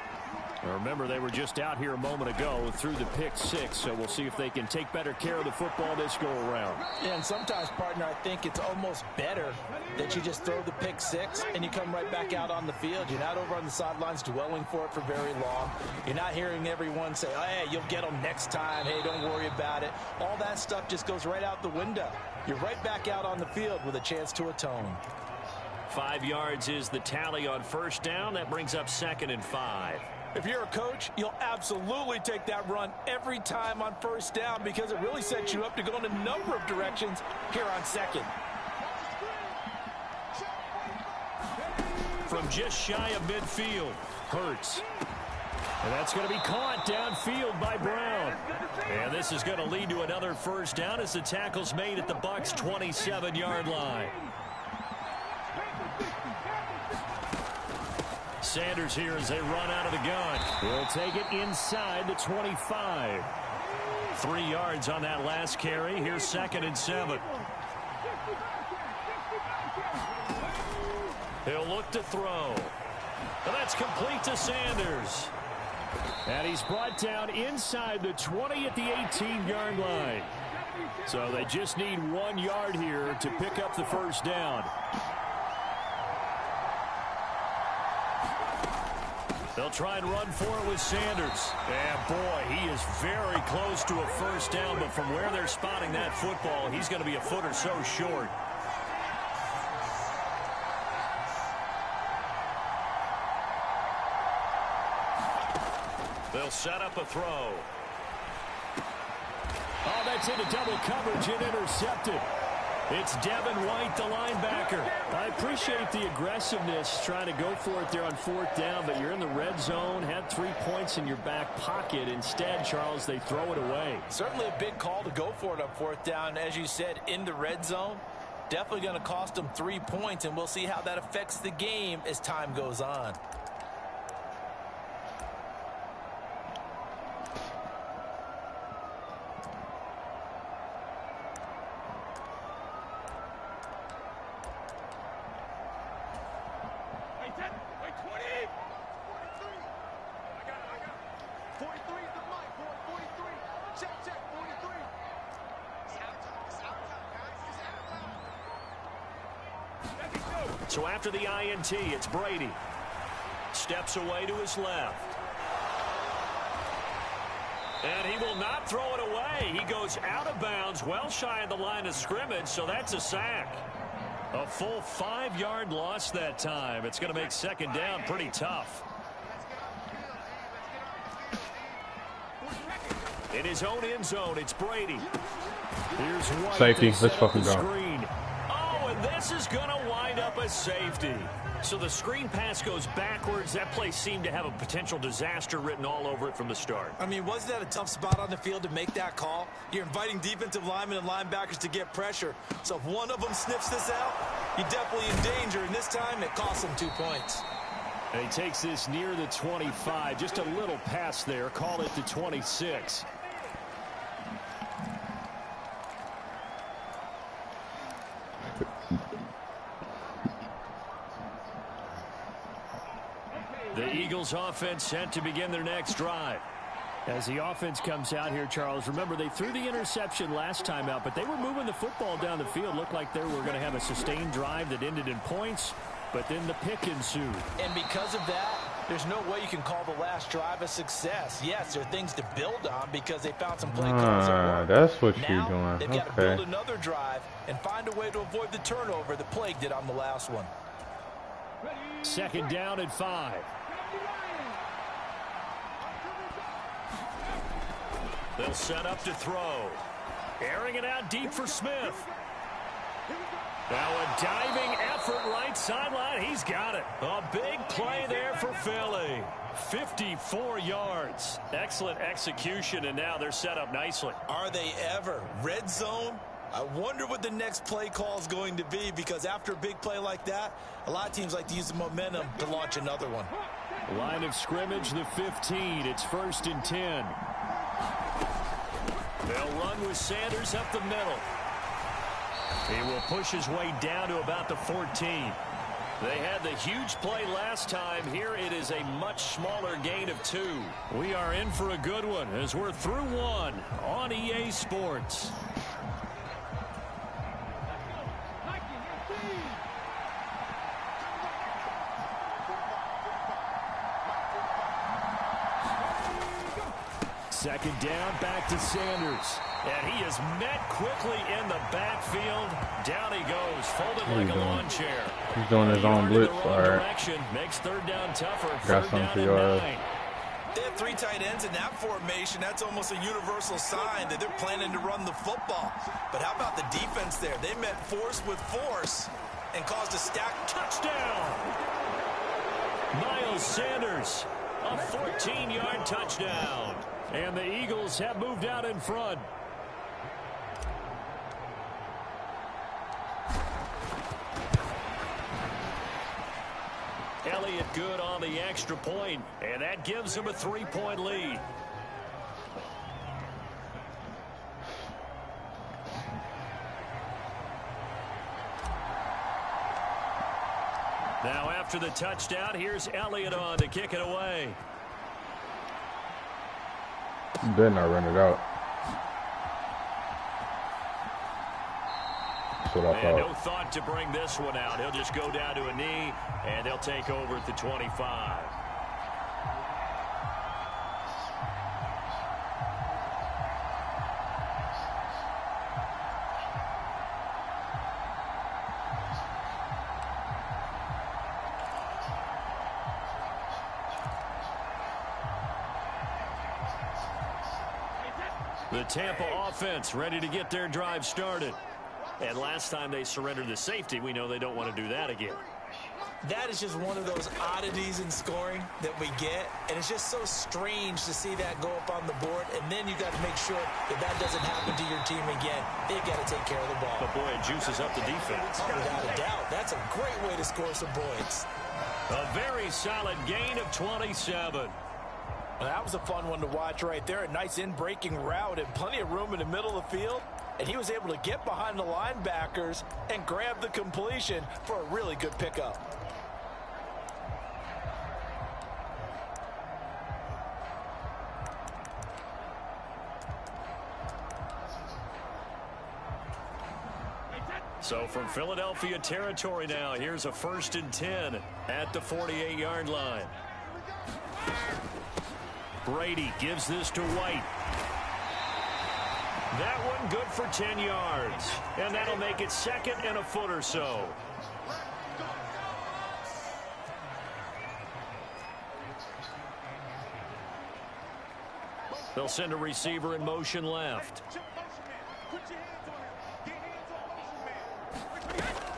Now remember, they were just out here a moment ago through the pick six, so we'll see if they can take better care of the football this go around. Yeah, and sometimes, partner, I think it's almost better that you just throw the pick six and you come right back out on the field. You're not over on the sidelines dwelling for it for very long. You're not hearing everyone say, oh, hey, you'll get them next time. Hey, don't worry about it. All that stuff just goes right out the window. You're right back out on the field with a chance to atone. 5 yards is the tally on first down. That brings up 2nd and 5. If you're a coach, you'll absolutely take that run every time on first down because it really sets you up to go in a number of directions here on second. From just shy of midfield, Hurts. And that's going to be caught downfield by Brown. And this is going to lead to another first down as the tackle's made at the Bucs' 27-yard line. Sanders here as they run out of the gun. He'll take it inside the 25. 3 yards on that last carry. Here's 2nd and 7. He'll look to throw. And that's complete to Sanders. And he's brought down inside the 20 at the 18-yard line. So they just need 1 yard here to pick up the first down. They'll try and run for it with Sanders. And boy, he is very close to a first down, but from where they're spotting that football, he's going to be a foot or so short. They'll set up a throw. Oh, that's into double coverage and intercepted. It's Devin White, the linebacker. I appreciate the aggressiveness trying to go for it there on 4th down, but you're in the red zone, had 3 points in your back pocket. Instead, Charles, they throw it away. Certainly a big call to go for it on 4th down. As you said, in the red zone, definitely going to cost them 3 points, and we'll see how that affects the game as time goes on. So after the INT, it's Brady. Steps away to his left. And he will not throw it away. He goes out of bounds, well shy of the line of scrimmage, so that's a sack. A full 5-yard loss that time. It's going to make 2nd down pretty tough. In his own end zone, it's Brady. Here's White. Safety. Let's fucking go. Oh, and this is going to wind up a safety. So the screen pass goes backwards. That play seemed to have a potential disaster written all over it from the start. I mean, wasn't that a tough spot on the field to make that call? You're inviting defensive linemen and linebackers to get pressure. So if one of them sniffs this out, you're definitely in danger. And this time, it costs them 2 points. And he takes this near the 25. Just a little pass there. Call it the 26. The Eagles offense set to begin their next drive. As the offense comes out here, Charles, remember they threw the interception last time out, but they were moving the football down the field. Looked like they were going to have a sustained drive that ended in points, but then the pick ensued. And because of that, there's no way you can call the last drive a success. Yes, there are things to build on because they found some play calls at work. That's what now, you're doing. They've got to build another drive and find a way to avoid the turnover that plagued it on the last one. 2nd down and 5. They'll set up to throw. Airing it out deep for Smith. Now a diving effort right sideline. He's got it. A big play there for Philly. 54 yards. Excellent execution, and now they're set up nicely. Are they ever? Red zone? I wonder what the next play call is going to be, because after a big play like that, a lot of teams like to use the momentum to launch another one. Line of scrimmage, the 15. It's 1st and 10. They'll run with Sanders up the middle. He will push his way down to about the 14. They had the huge play last time. Here it is a much smaller gain of 2. We are in for a good one as we're through 1 on EA Sports. Second down, back to Sanders. And he is met quickly in the backfield. Down he goes, folded like a lawn chair. He's doing his own blitz. All right. Makes 3rd down tougher. Got something for y'all. They have 3 tight ends in that formation. That's almost a universal sign that they're planning to run the football. But how about the defense there? They met force with force and caused a stack. Touchdown! Miles Sanders. A 14-yard touchdown. And the Eagles have moved out in front. Elliott good on the extra point, and that gives him a 3-point lead. Now after the touchdown, here's Elliott on to kick it away. Better not run it out. That's what I thought. No thought to bring this one out. He'll just go down to a knee, and they'll take over at the 25. The Tampa offense ready to get their drive started. And last time they surrendered the safety, we know they don't want to do that again. That is just one of those oddities in scoring that we get. And it's just so strange to see that go up on the board. And then you got to make sure that that doesn't happen to your team again. They've got to take care of the ball. But boy, it juices up the defense. Oh, without a doubt. That's a great way to score some points. A very solid gain of 27. Well, that was a fun one to watch right there. A nice in-breaking route and plenty of room in the middle of the field. And he was able to get behind the linebackers and grab the completion for a really good pickup. So from Philadelphia territory now, here's a 1st and 10 at the 48-yard line. Brady gives this to White. That one good for 10 yards. And that'll make it 2nd and a foot or so. They'll send a receiver in motion left.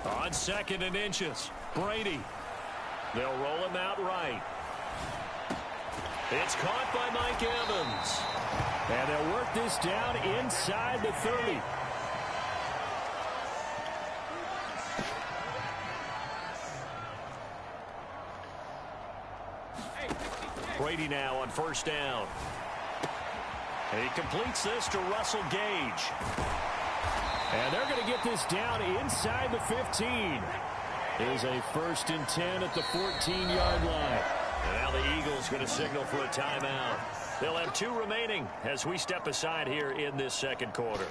On 2nd and inches, Brady. They'll roll him out right. It's caught by Mike Evans. And they'll work this down inside the 30. Brady now on 1st down. And he completes this to Russell Gage. And they're going to get this down inside the 15. Here's a 1st and 10 at the 14-yard line. And now the Eagles going to signal for a timeout. They'll have 2 remaining as we step aside here in this 2nd quarter.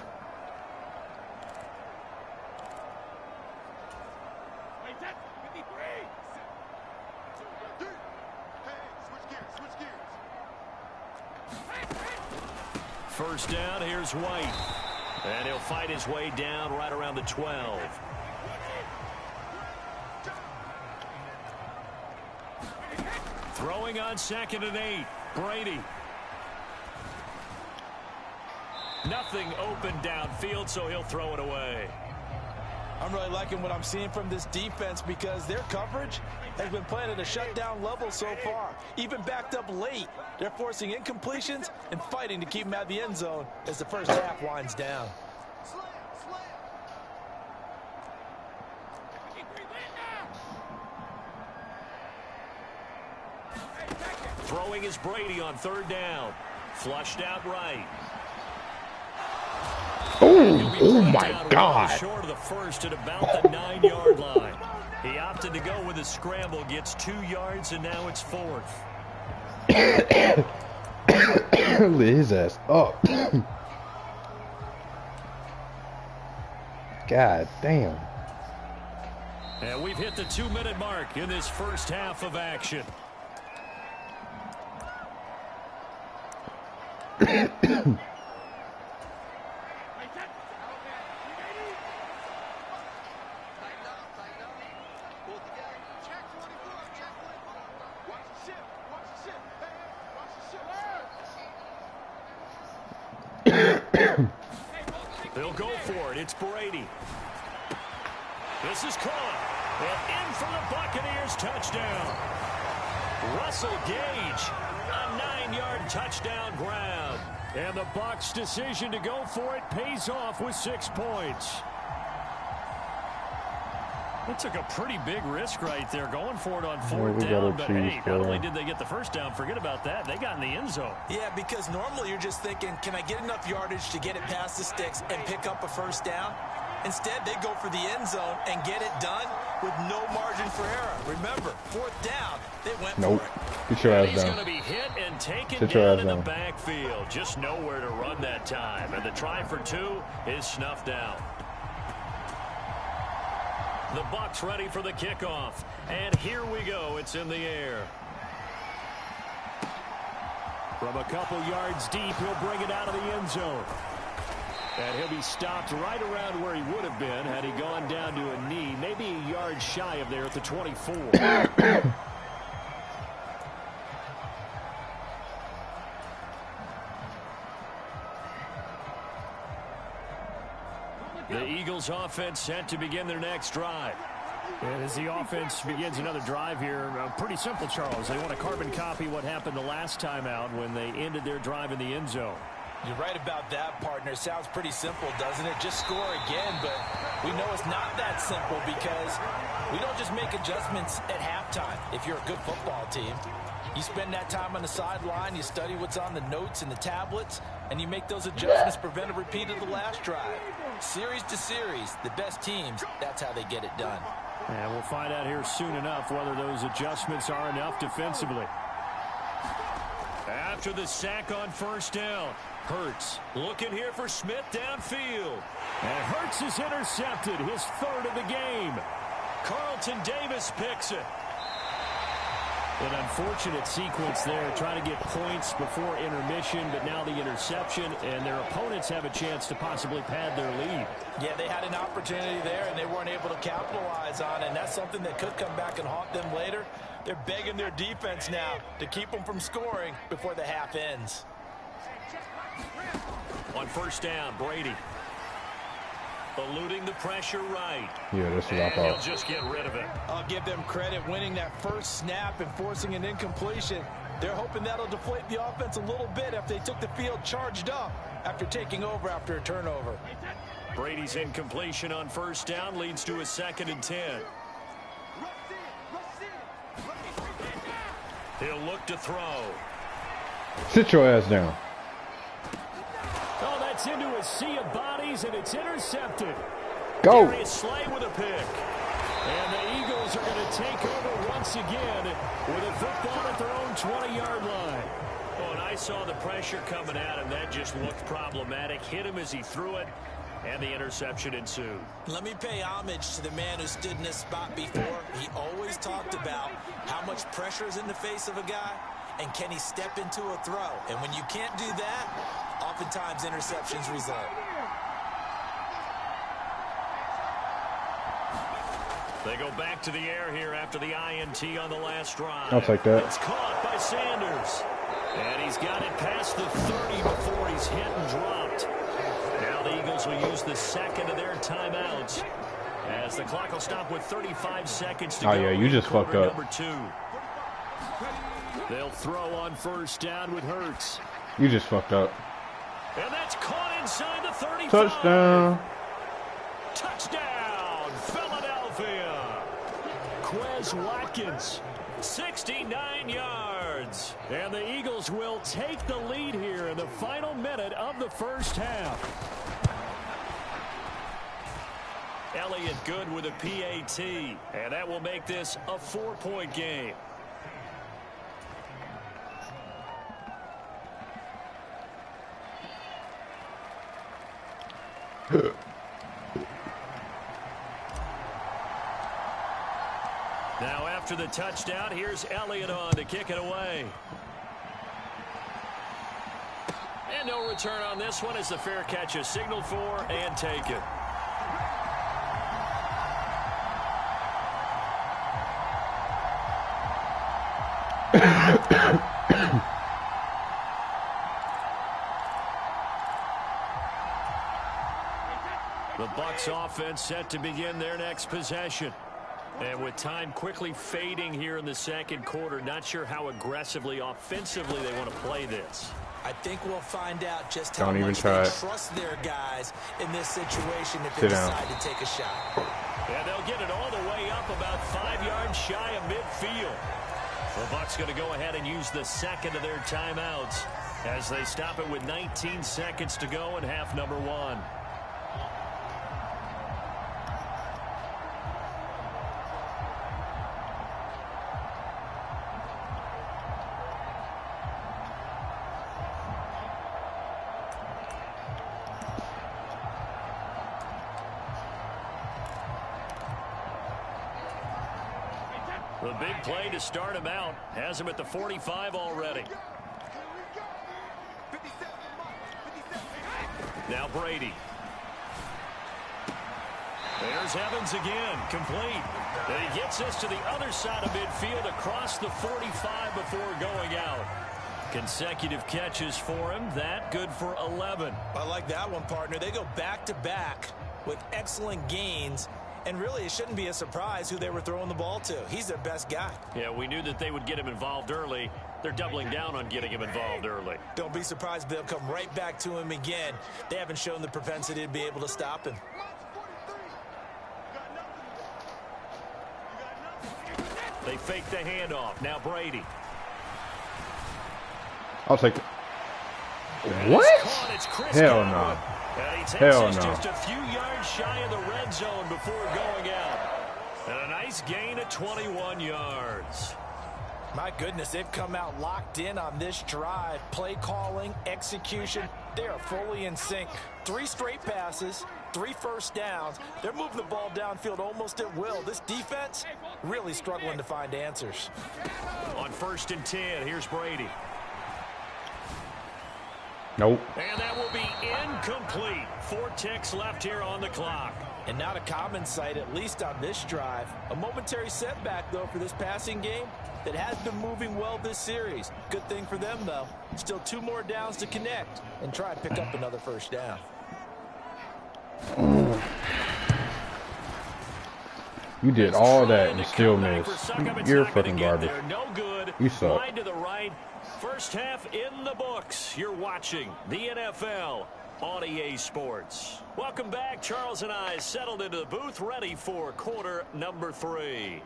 First down, here's White. And he'll fight his way down right around the 12. Throwing on 2nd and 8. Brady. Nothing open downfield, so he'll throw it away. I'm really liking what I'm seeing from this defense because their coverage has been playing at a shutdown level so far. Even backed up late, they're forcing incompletions and fighting to keep them out of the end zone as the first half winds down. Throwing is Brady on 3rd down. Flushed out right. Oh my God. Short of the first at about the 9-yard line. He opted to go with a scramble, gets 2 yards, and now it's 4th. Lit his ass up. God damn. And we've hit the 2-minute mark in this first half of action. They'll go for it. It's Brady. This is caught. And in for the Buccaneers touchdown. Russell Gage, a 9-yard touchdown grab. And the Bucs' decision to go for it pays off with 6 points. They took a pretty big risk right there going for it on 4th down. But, hey, not only did they get the first down, forget about that, they got in the end zone. Yeah, because normally you're just thinking, can I get enough yardage to get it past the sticks and pick up a first down? Instead, they go for the end zone and get it done with no margin for error. Remember, 4th down, they went for it. Get your ass down. He's going to be hit and taken down in the backfield. Just nowhere to run that time. And the try for 2 is snuffed out. The Bucs ready for the kickoff. And here we go. It's in the air. From a couple yards deep, he'll bring it out of the end zone. And he'll be stopped right around where he would have been had he gone down to a knee, maybe a yard shy of there at the 24. The Eagles offense set to begin their next drive. And as the offense begins another drive here, pretty simple, Charles. They want to carbon copy what happened the last time out when they ended their drive in the end zone. You're right about that, partner. Sounds pretty simple, doesn't it? Just score again, but we know it's not that simple because we don't just make adjustments at halftime. If you're a good football team, you spend that time on the sideline, you study what's on the notes and the tablets, and you make those adjustments to prevent a repeat of the last drive. Series to series, the best teams, that's how they get it done. And we'll find out here soon enough whether those adjustments are enough defensively. After the sack on 1st down, Hurts looking here for Smith downfield. And Hurts is intercepted, his 3rd of the game. Carlton Davis picks it. An unfortunate sequence there, trying to get points before intermission, but now the interception, and their opponents have a chance to possibly pad their lead. Yeah, they had an opportunity there, and they weren't able to capitalize on it, and that's something that could come back and haunt them later. They're begging their defense now to keep them from scoring before the half ends. On 1st down, Brady. Eluding the pressure right. Yeah, this is what I And thought. he'll just get rid of it. I'll give them credit winning that first snap and forcing an incompletion. They're hoping that'll deflate the offense a little bit if they took the field charged up after taking over after a turnover. Brady's incompletion on 1st down leads to a 2nd and 10. He'll look to throw. Sit your ass down. Oh, that's into a sea of bodies, and it's intercepted. Go. Darius Slay with a pick. And the Eagles are going to take over once again with a football at their own 20-yard line. Oh, and I saw the pressure coming at him. That just looked problematic. Hit him as he threw it, and the interception ensued. Let me pay homage to the man who stood in this spot before. He always talked about how much pressure is in the face of a guy, and can he step into a throw. And when you can't do that, oftentimes interceptions result. They go back to the air here after the INT on the last drive. I'll take that. It's caught by Sanders. And he's got it past the 30 before he's hit and dropped. Now the Eagles will use the 2nd of their timeouts as the clock will stop with 35 seconds to go. Oh, yeah, you just fucked up. Number 2. They'll throw on 1st down with Hurts. You just fucked up. And that's caught inside the 35. Touchdown. Touchdown, Philadelphia. Quez Watkins, 69 yards. And the Eagles will take the lead here in the final minute of the 1st half. Elliott Good with a PAT. And that will make this a 4-point game. Now after the touchdown, here's Elliott on to kick it away. And no return on this one as the fair catch is signaled for and taken. The Bucs offense set to begin their next possession. And with time quickly fading here in the second quarter, not sure how aggressively, offensively they want to play this. I think we'll find out just how Don't even much try they it. trust their guys in this situation if they Sit down. decide to take a shot. And they'll get it all the way up about 5 yards shy of midfield. The Bucs going to go ahead and use the second of their timeouts as they stop it with 19 seconds to go in half number 1. The big play to start him out has him at the 45 already. Now Brady. There's Evans again, complete. And he gets this to the other side of midfield across the 45 before going out. Consecutive catches for him. That good for 11. I like that one, partner. They go back-to-back with excellent gains. And really, it shouldn't be a surprise who they were throwing the ball to. He's their best guy. Yeah, we knew that they would get him involved early. They're doubling down on getting him involved early. Don't be surprised if they'll come right back to him again. They haven't shown the propensity to be able to stop him. They fake the handoff. Now Brady. I'll take it. And What? it's caught. It's Chris Hell Godwin. no. And he takes Hell us no. just a few yards shy of the red zone before going out. And a nice gain of 21 yards. My goodness, they've come out locked in on this drive. Play calling, execution, they are fully in sync. 3 straight passes, 3 first downs. They're moving the ball downfield almost at will. This defense really struggling to find answers. On 1st and 10, here's Brady. Nope. And that will be incomplete. 4 ticks left here on the clock. And not a common sight, at least on this drive. A momentary setback, though, for this passing game that has been moving well this series. Good thing for them, though. Still 2 more downs to connect and try and pick up another first down. You did all that and still missed. You're fucking garbage. No good. You suck. Wide to the right. First half in the books. You're watching the NFL on EA Sports. Welcome back. Charles and I settled into the booth, ready for quarter number 3.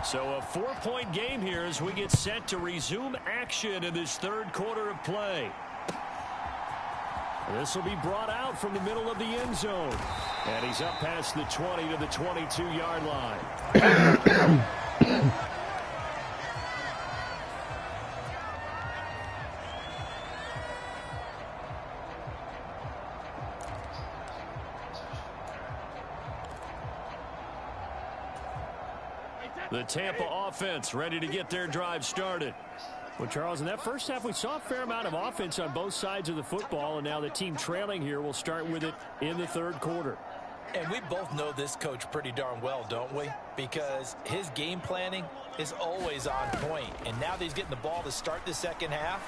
So a 4-point game here as we get set to resume action in this third quarter of play. This will be brought out from the middle of the end zone. And he's up past the 20 to the 22-yard line. The Tampa offense ready to get their drive started. Well, Charles, in that first half, we saw a fair amount of offense on both sides of the football, and now the team trailing here will start with it in the third quarter. And we both know this coach pretty darn well, don't we? Because his game planning is always on point. And now that he's getting the ball to start the second half,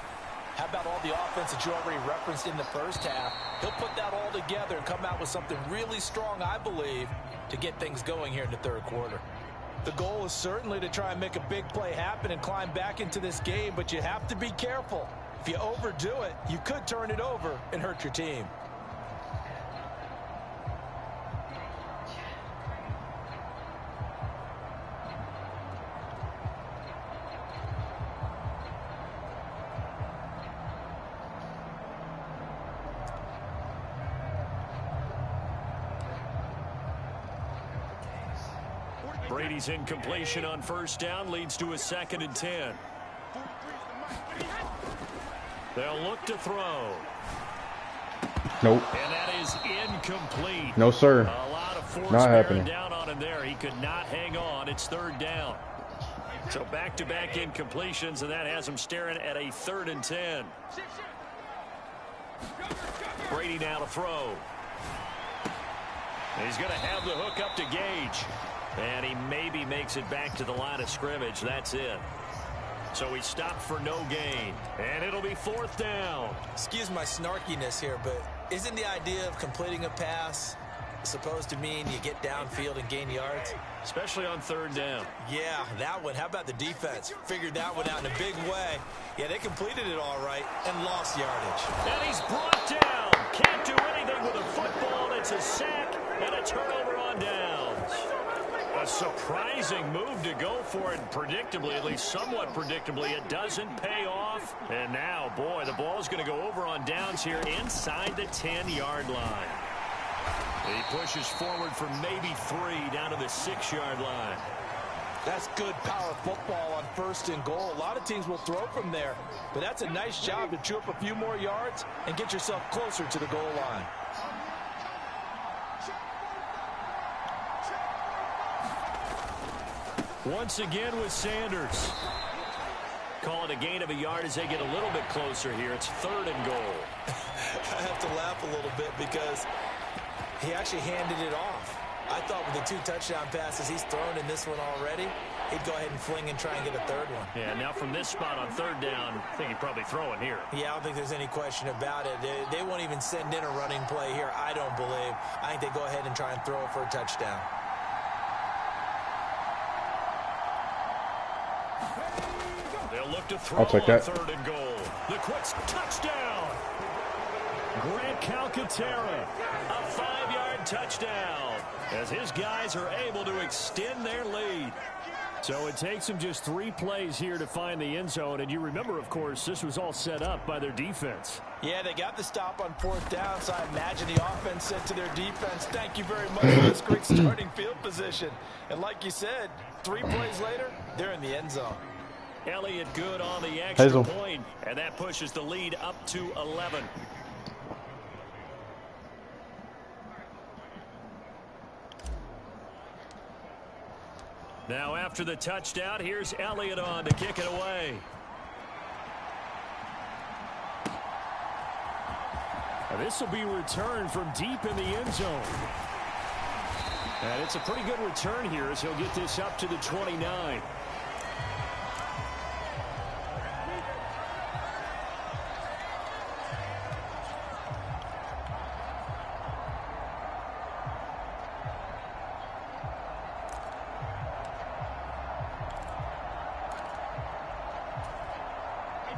how about all the offense that you already referenced in the first half? He'll put that all together and come out with something really strong, I believe, to get things going here in the third quarter. The goal is certainly to try and make a big play happen and climb back into this game, but you have to be careful. If you overdo it, you could turn it over and hurt your team. Brady's incompletion on first down leads to a 2nd and 10. They'll look to throw. Nope. And that is incomplete. No, sir. A lot of force Not bearing happening. down on him there. He could not hang on. It's 3rd down. So back-to-back incompletions, and that has him staring at a 3rd and 10. Brady now to throw. He's going to have the hook up to Gage. And he maybe makes it back to the line of scrimmage. That's it. So he stopped for no gain. And it'll be 4th down. Excuse my snarkiness here, but Isn't the idea of completing a pass supposed to mean you get downfield and gain yards? Especially on third down. Yeah, that one. How about the defense? Figured that one out in a big way. Yeah, they completed it all right and lost yardage. And he's brought down. Can't do anything with a football. It's a sack and a turnover on downs. A surprising move to go for it, predictably, at least somewhat predictably. It doesn't pay off. And now, boy, the ball's going to go over on downs here inside the 10-yard line. He pushes forward for maybe 3 down to the 6-yard line. That's good power football on 1st and goal. A lot of teams will throw from there, but that's a nice job to chew up a few more yards and get yourself closer to the goal line. Once again with Sanders. Call it a gain of a yard as they get a little bit closer here. It's 3rd and goal. I have to laugh a little bit because he actually handed it off. I thought with the 2 touchdown passes he's thrown in this one already, he'd go ahead and fling and try and get a 3rd one. Yeah, now from this spot on 3rd down, I think he'd probably throw it here. Yeah, I don't think there's any question about it. They won't even send in a running play here, I don't believe. I think they go ahead and try and throw it for a touchdown. They'll look to throw I'll take that. on 3rd and goal. The quick touchdown. Grant Calcaterra, a 5-yard touchdown as his guys are able to extend their lead. So it takes them just 3 plays here to find the end zone. And you remember, of course, this was all set up by their defense. Yeah, they got the stop on 4th down, so I imagine the offense said to their defense, thank you very much for this great starting field position. And like you said, 3 plays later, they're in the end zone. Elliott good on the extra point, and that pushes the lead up to 11. Now after the touchdown, here's Elliott on to kick it away. And this will be returned from deep in the end zone. And it's a pretty good return here as he'll get this up to the 29.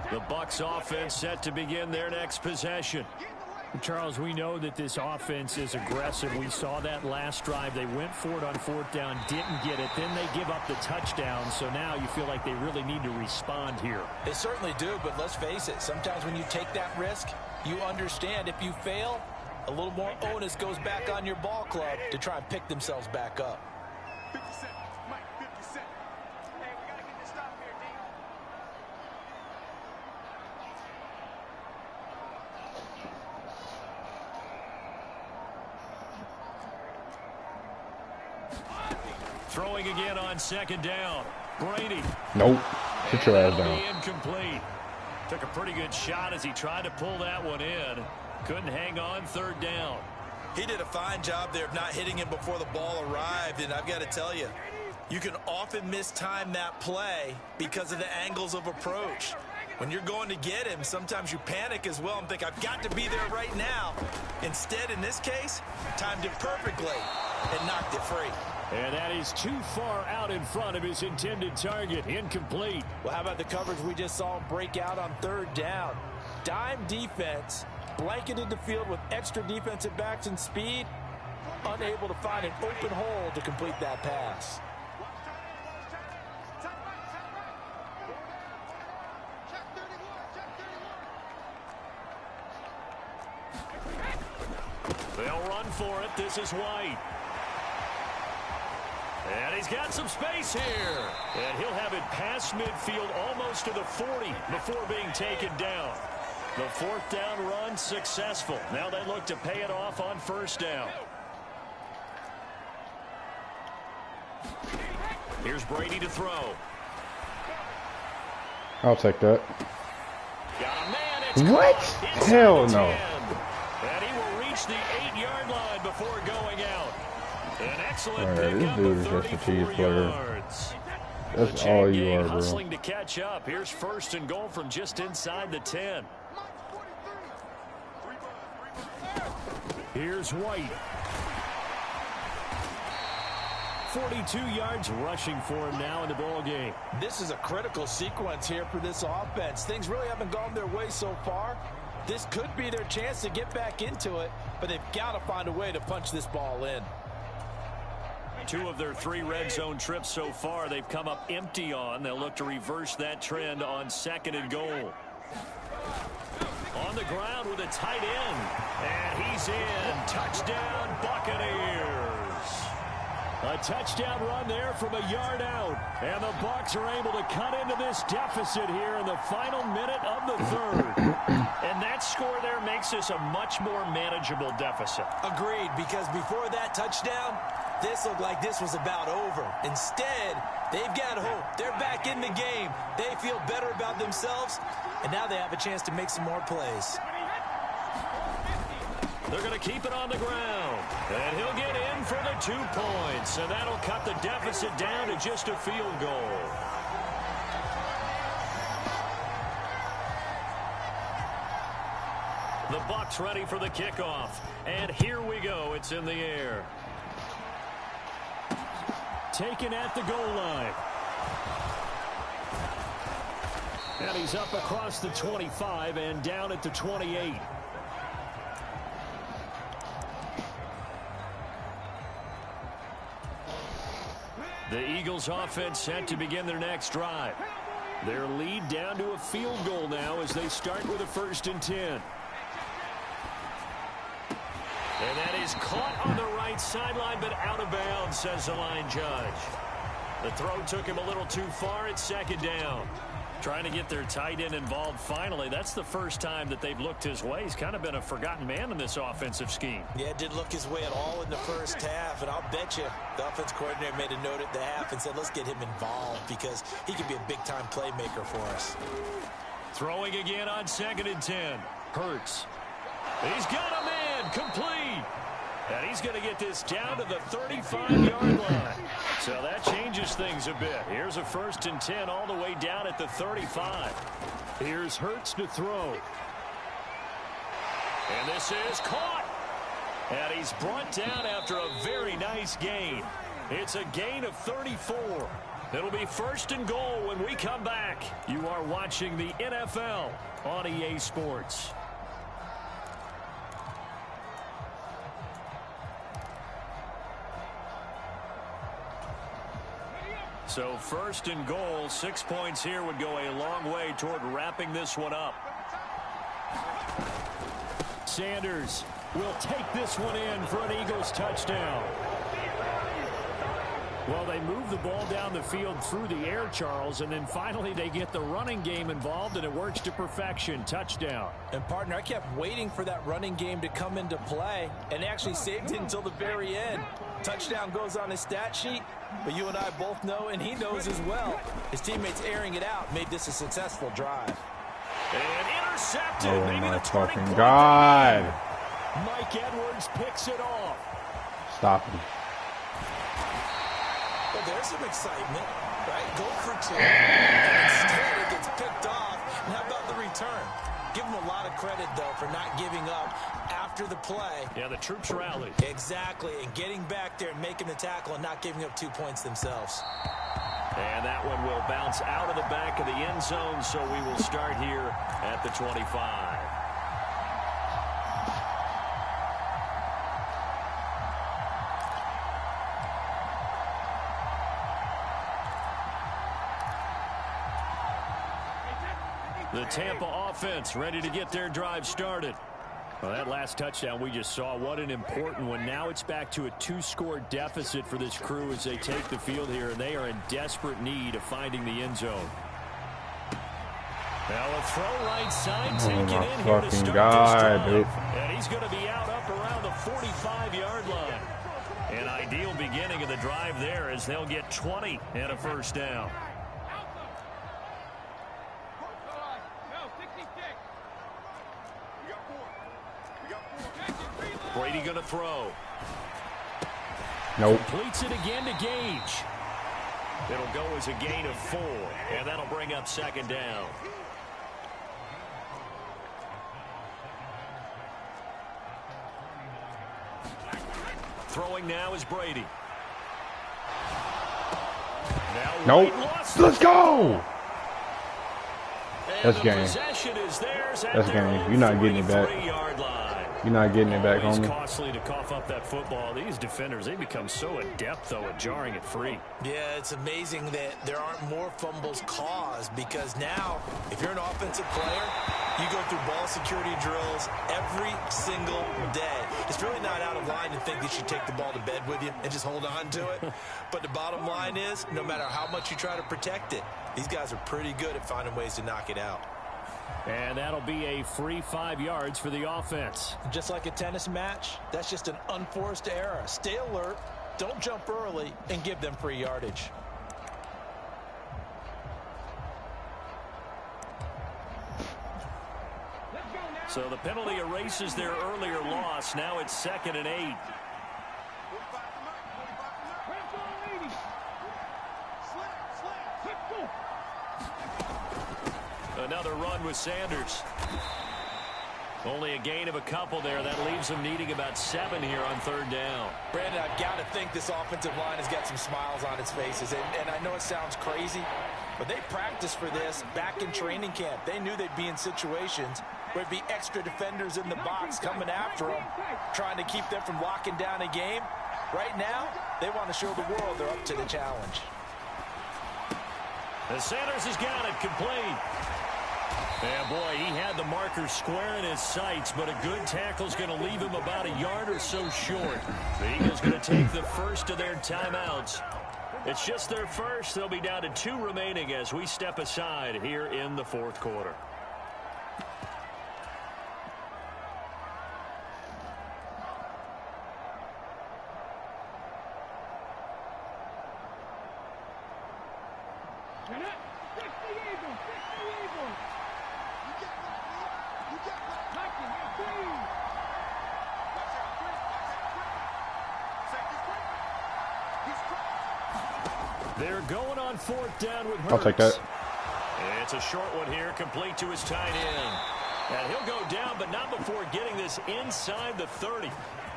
The Bucs offense set to begin their next possession. Charles, we know that this offense is aggressive. We saw that last drive. They went for it on 4th down, didn't get it. Then they give up the touchdown. So now you feel like they really need to respond here. They certainly do, but let's face it. Sometimes when you take that risk, you understand if you fail, a little more onus goes back on your ball club to try and pick themselves back up. 50 Cent, Mike, 50 Cent. Hey, we got to get this stop here, D. Throwing again on 2nd down. Brady. Nope. Sit your ass down. Incomplete. Took a pretty good shot as he tried to pull that one in. Couldn't hang on 3rd down. He did a fine job there of not hitting him before the ball arrived, and I've got to tell you, you can often mistime that play because of the angles of approach. When you're going to get him, sometimes you panic as well and think, I've got to be there right now. Instead, in this case, timed it perfectly and knocked it free. And that is too far out in front of his intended target. Incomplete. Well, how about the coverage we just saw him break out on 3rd down? Dime defense, blanketed the field with extra defensive backs and speed, unable to find an open hole to complete that pass. They'll run for it. This is White. And he's got some space here. And he'll have it past midfield almost to the 40 before being taken down. The 4th down run successful. Now they look to pay it off on 1st down. Here's Brady to throw. I'll take that. Got a man. It's What? Hell no. And he will reach the 8-yard line before going out. An excellent Alright, this pickup dude of is just a 34 cheese player. yards. That's The all chain you gang are, bro. hustling to catch up. Here's 1st and goal from just inside the 10. Here's White. 42 yards rushing for him now in the ball game. This is a critical sequence here for this offense. Things really haven't gone their way so far. This could be their chance to get back into it, but they've got to find a way to punch this ball in. 2 of their 3 red zone trips so far they've come up empty on. They'll look to reverse that trend on 2nd and goal. On the ground with a tight end. And he's in. Touchdown, Buccaneers. A touchdown run there from a yard out. And the Bucs are able to cut into this deficit here in the final minute of the 3rd. And that score there makes this a much more manageable deficit. Agreed, because before that touchdown, this looked like this was about over. Instead, they've got hope. They're back in the game. They feel better about themselves, and now they have a chance to make some more plays. They're going to keep it on the ground. And he'll get in for the 2 points. And that'll cut the deficit down to just a field goal. The Bucs ready for the kickoff. And here we go. It's in the air. Taken at the goal line. And he's up across the 25 and down at the 28. The Eagles offense set to begin their next drive. Their lead down to a field goal now as they start with a 1st and 10. And that is caught on the right sideline, but out of bounds, says the line judge. The throw took him a little too far at 2nd down. Trying to get their tight end involved finally. That's the first time that they've looked his way. He's kind of been a forgotten man in this offensive scheme. Yeah, it didn't look his way at all in the first half, and I'll bet you the offense coordinator made a note at the half and said, let's get him involved because he could be a big-time playmaker for us. Throwing again on 2nd and 10. Hurts. He's got a man complete. And he's going to get this down to the 35-yard line. So that changes things a bit. Here's a 1st and 10 all the way down at the 35. Here's Hurts to throw. And this is caught. And he's brought down after a very nice gain. It's a gain of 34. It'll be 1st and goal when we come back. You are watching the NFL on EA Sports. So 1st and goal, 6 points here would go a long way toward wrapping this one up. Sanders will take this one in for an Eagles touchdown. Well, they move the ball down the field through the air, Charles, and then finally they get the running game involved, and it works to perfection. Touchdown. And, partner, I kept waiting for that running game to come into play, and actually saved it until the very end. Touchdown goes on his stat sheet, but you and I both know, and he knows as well, his teammates airing it out made this a successful drive. And intercepted. Oh, Maybe my the turning fucking point. God. Mike Edwards picks it off. Stop him. Well, there's some excitement, right? Go for 2. And instead, it gets picked off. And how about the return? Give them a lot of credit, though, for not giving up after the play. Yeah, the troops rallied. Exactly, and getting back there and making the tackle and not giving up 2 points themselves. And that one will bounce out of the back of the end zone, so we will start here at the 25. The Tampa offense ready to get their drive started. Well, that last touchdown we just saw, what an important one. Now it's back to a 2-score deficit for this crew as they take the field here, and they are in desperate need of finding the end zone. Now a throw right side, Oh, taken my in here to fucking start God, this dude. drive. And he's going to be out up around the 45-yard line. An ideal beginning of the drive there as they'll get 20 and a 1st down. Brady going to throw. Nope. Completes it again to Gage. It'll go as a gain of 4, and that'll bring up 2nd down. Throwing now is Brady. Nope. Let's go. That's game. That's game. You're not getting it back. You're not getting it back, homie. It's costly to cough up that football. These defenders, they become so adept, though, at jarring it free. Yeah, it's amazing that there aren't more fumbles caused, because now, if you're an offensive player, you go through ball security drills every single day. It's really not out of line to think that you take the ball to bed with you and just hold on to it. But the bottom line is, no matter how much you try to protect it, these guys are pretty good at finding ways to knock it out. And that'll be a free 5 yards for the offense. Just like a tennis match, that's just an unforced error. Stay alert, don't jump early, and give them free yardage. So the penalty erases their earlier loss. Now it's 2nd and 8. Another run with Sanders. Only a gain of a couple there. That leaves them needing about 7 here on 3rd down. Brandon, I've got to think this offensive line has got some smiles on its faces. And I know it sounds crazy, but they practiced for this back in training camp. They knew they'd be in situations where it'd be extra defenders in the box coming after them, trying to keep them from locking down a game. Right now, they want to show the world they're up to the challenge. And Sanders has got it complete. Yeah, boy, he had the marker square in his sights, but a good tackle's going to leave him about a yard or so short. The Eagles going to take the first of their timeouts. It's just their first. They'll be down to 2 remaining as we step aside here in the 4th quarter. They're going on 4th down with Hurts. I'll take that. It's a short one here, complete to his tight end. And he'll go down, but not before getting this inside the 30.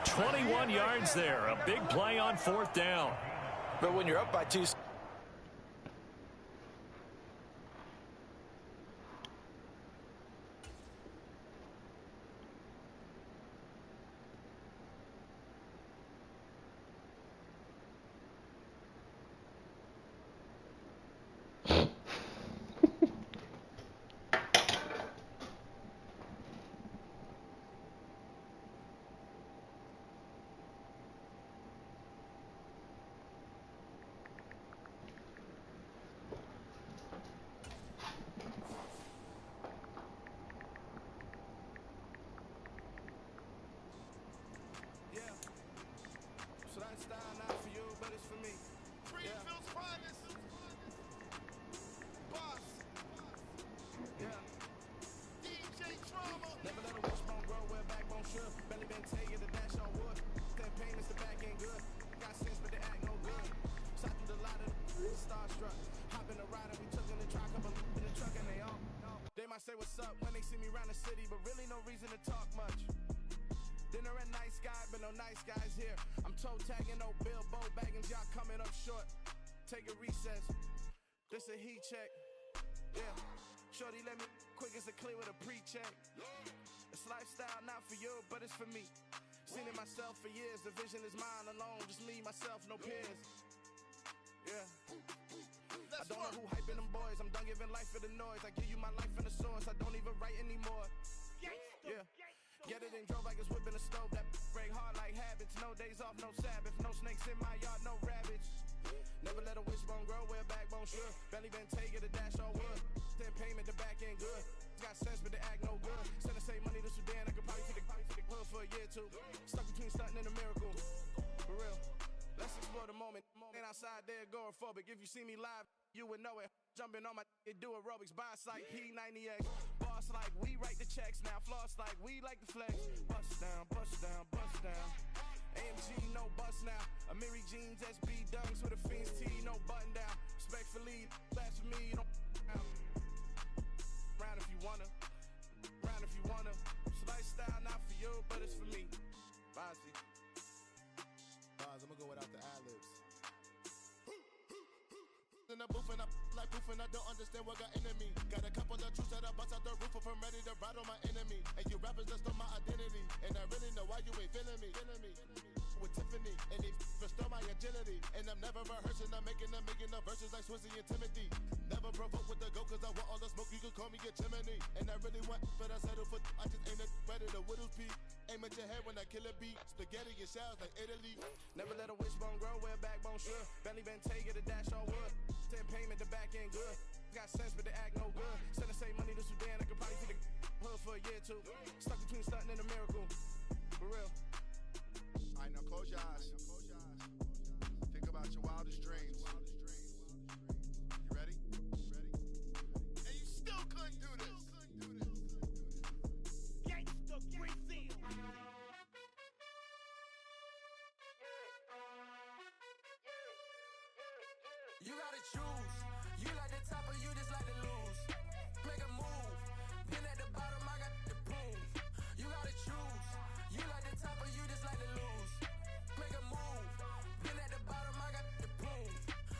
21 yards there. A big play on 4th down. But when you're up by 2... Say what's up when they see me around the city, but really no reason to talk much. Dinner at Nice Guy, but no nice guys here. I'm toe tagging, no Bilbo Baggins, y'all coming up short. Take a recess. This a heat check. Yeah. Shorty let me quick as a clear with a pre-check. It's lifestyle not for you, but it's for me. Seen it myself for years. The vision is mine alone. Just me, myself, no peers. Yeah. I don't know who hyping them boys. I'm done giving life for the noise. I give you my life in the source. I don't even write anymore. Yeah. Get it and drove like it's whipping a stove. That break hard like habits. No days off, no Sabbath. No snakes in my yard, no rabbits. Never let a wishbone grow where a backbone should. Belly been take it, a dash on wood. Then payment, the back end good. Got sense, but the act no good. Send the same money to Sudan. I could probably take the hood for a year or two. Stuck between stunting and a miracle. For real. Let's explore the moment. Ain't outside there agoraphobic. If you see me live, you would know it. Jumping on my do aerobics. Buy like P90X. Boss like we write the checks now. Floss like we like the flex. Bust down, bust down, bust down. AMG, no bust now. Amiri jeans, SB dunks with a Fiends T, no button down. Respectfully, that's for me. You don't round if you wanna. Round if you wanna. It's lifestyle not for you, but it's for me. Bozzy. the booth and I like proof and I don't understand what got into me. Got a couple of truths that I bust out the roof if I'm ready to ride on my enemy. And you rappers just stole my identity, and I really know why you ain't feeling me. With Tiffany, and they restore my agility. And I'm never rehearsing, I'm making the verses like Swizzy and Timothy. Never provoke with the go, cause I want all the smoke, you can call me a chimney. And I really want, but I settle for, I just ain't ready to whittles pee. Aim at your head when I kill a beat. Spaghetti and shells like Italy. Never let a wishbone grow where a backbone should. Bentley Bentay, get a dash on wood. 10 payment, the back end good. Got sense, but they act no good. Send the same money to Sudan, I could probably see the hood for a year or two. Stuck between stunting and a miracle. For real. Alright, now close your eyes. Think about your wildest dreams. You ready? And you still couldn't do this. Gangsta Brazil. You gotta choose. You like the top or you just like to lose. Make a move. Been at the bottom, I got the proof. You gotta choose. You like the top or you just like to lose. Make a move. Been at the bottom, I got the proof.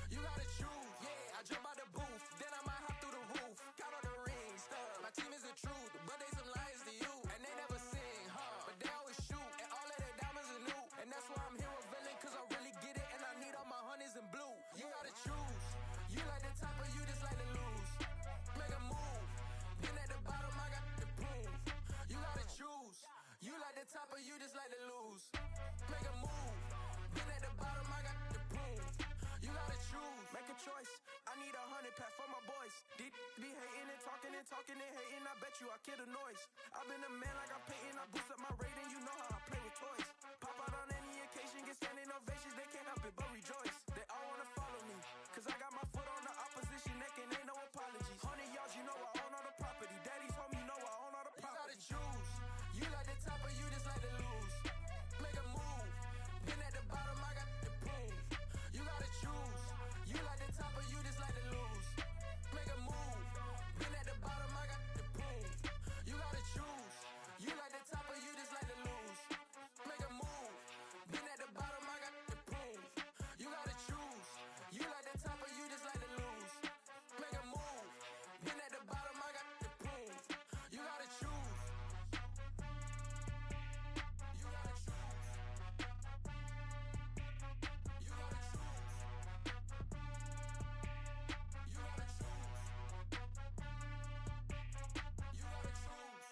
You gotta choose. Yeah, I jump out the booth. Then I might hop through the roof. Count all the rings. My team is the truth, but they some liars to you. And they never sing, but they always shoot. And all of their diamonds are new. And that's why I'm here with villain, cause I really get it. And I need all my honeys in blue. You gotta choose. You like the top or you just like to lose. Make a move. Been at the bottom, I got the proof. You gotta choose. You like the top or you just like to lose. Make a move. Been at the bottom, I got the proof. You gotta choose. Make a choice. I need 100 pack for my boys. Be hating and talking and hating. I bet you I kill the noise. I've been a man like I'm Peyton. I boost up my rating. You know how I play with toys. Pop out on any occasion, get standing ovations. They can't help it but rejoice. They all wanna follow me, cause I got my foot on the opposition neck and ain't no apologies. 100 yards, you know I own all the property. Daddy's home, you know I own all the property. You gotta choose. You like the top or you just like to lose. Make a move. Been at the bottom, I got the proof. You gotta choose. You like the top or you just like to lose. Make a move. Been at the bottom, I got the proof. You gotta choose. You like the top or you just like to lose. Make a move. Been at the bottom, I got the proof. You gotta choose. You like the top or you just like to lose. Make a move. Been at the bottom, I got the proof. You gotta choose. You gotta choose. You gotta choose. You gotta choose. You gotta choose.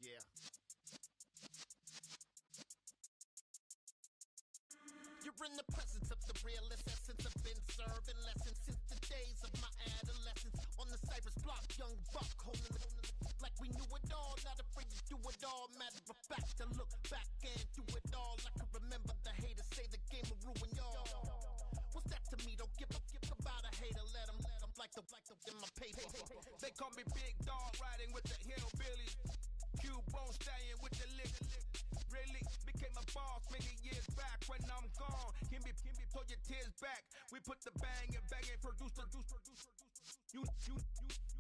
Yeah. You're in the presence of the realest essence. I've been serving lessons since the days of my adolescence. On the Cypress block, young buck holding it like we knew it all. Not afraid to do it all. Matter of fact, I look back and do it all. I can remember the haters say the game will ruin y'all. What's that to me? Don't give about a hater. Let them like the in my paper. They call me Big Dog, riding with the hillbillies. Q-Bone stallion with the lick. Really became a boss many years back. When I'm gone, can be pull your tears back. We put the bang and produce. You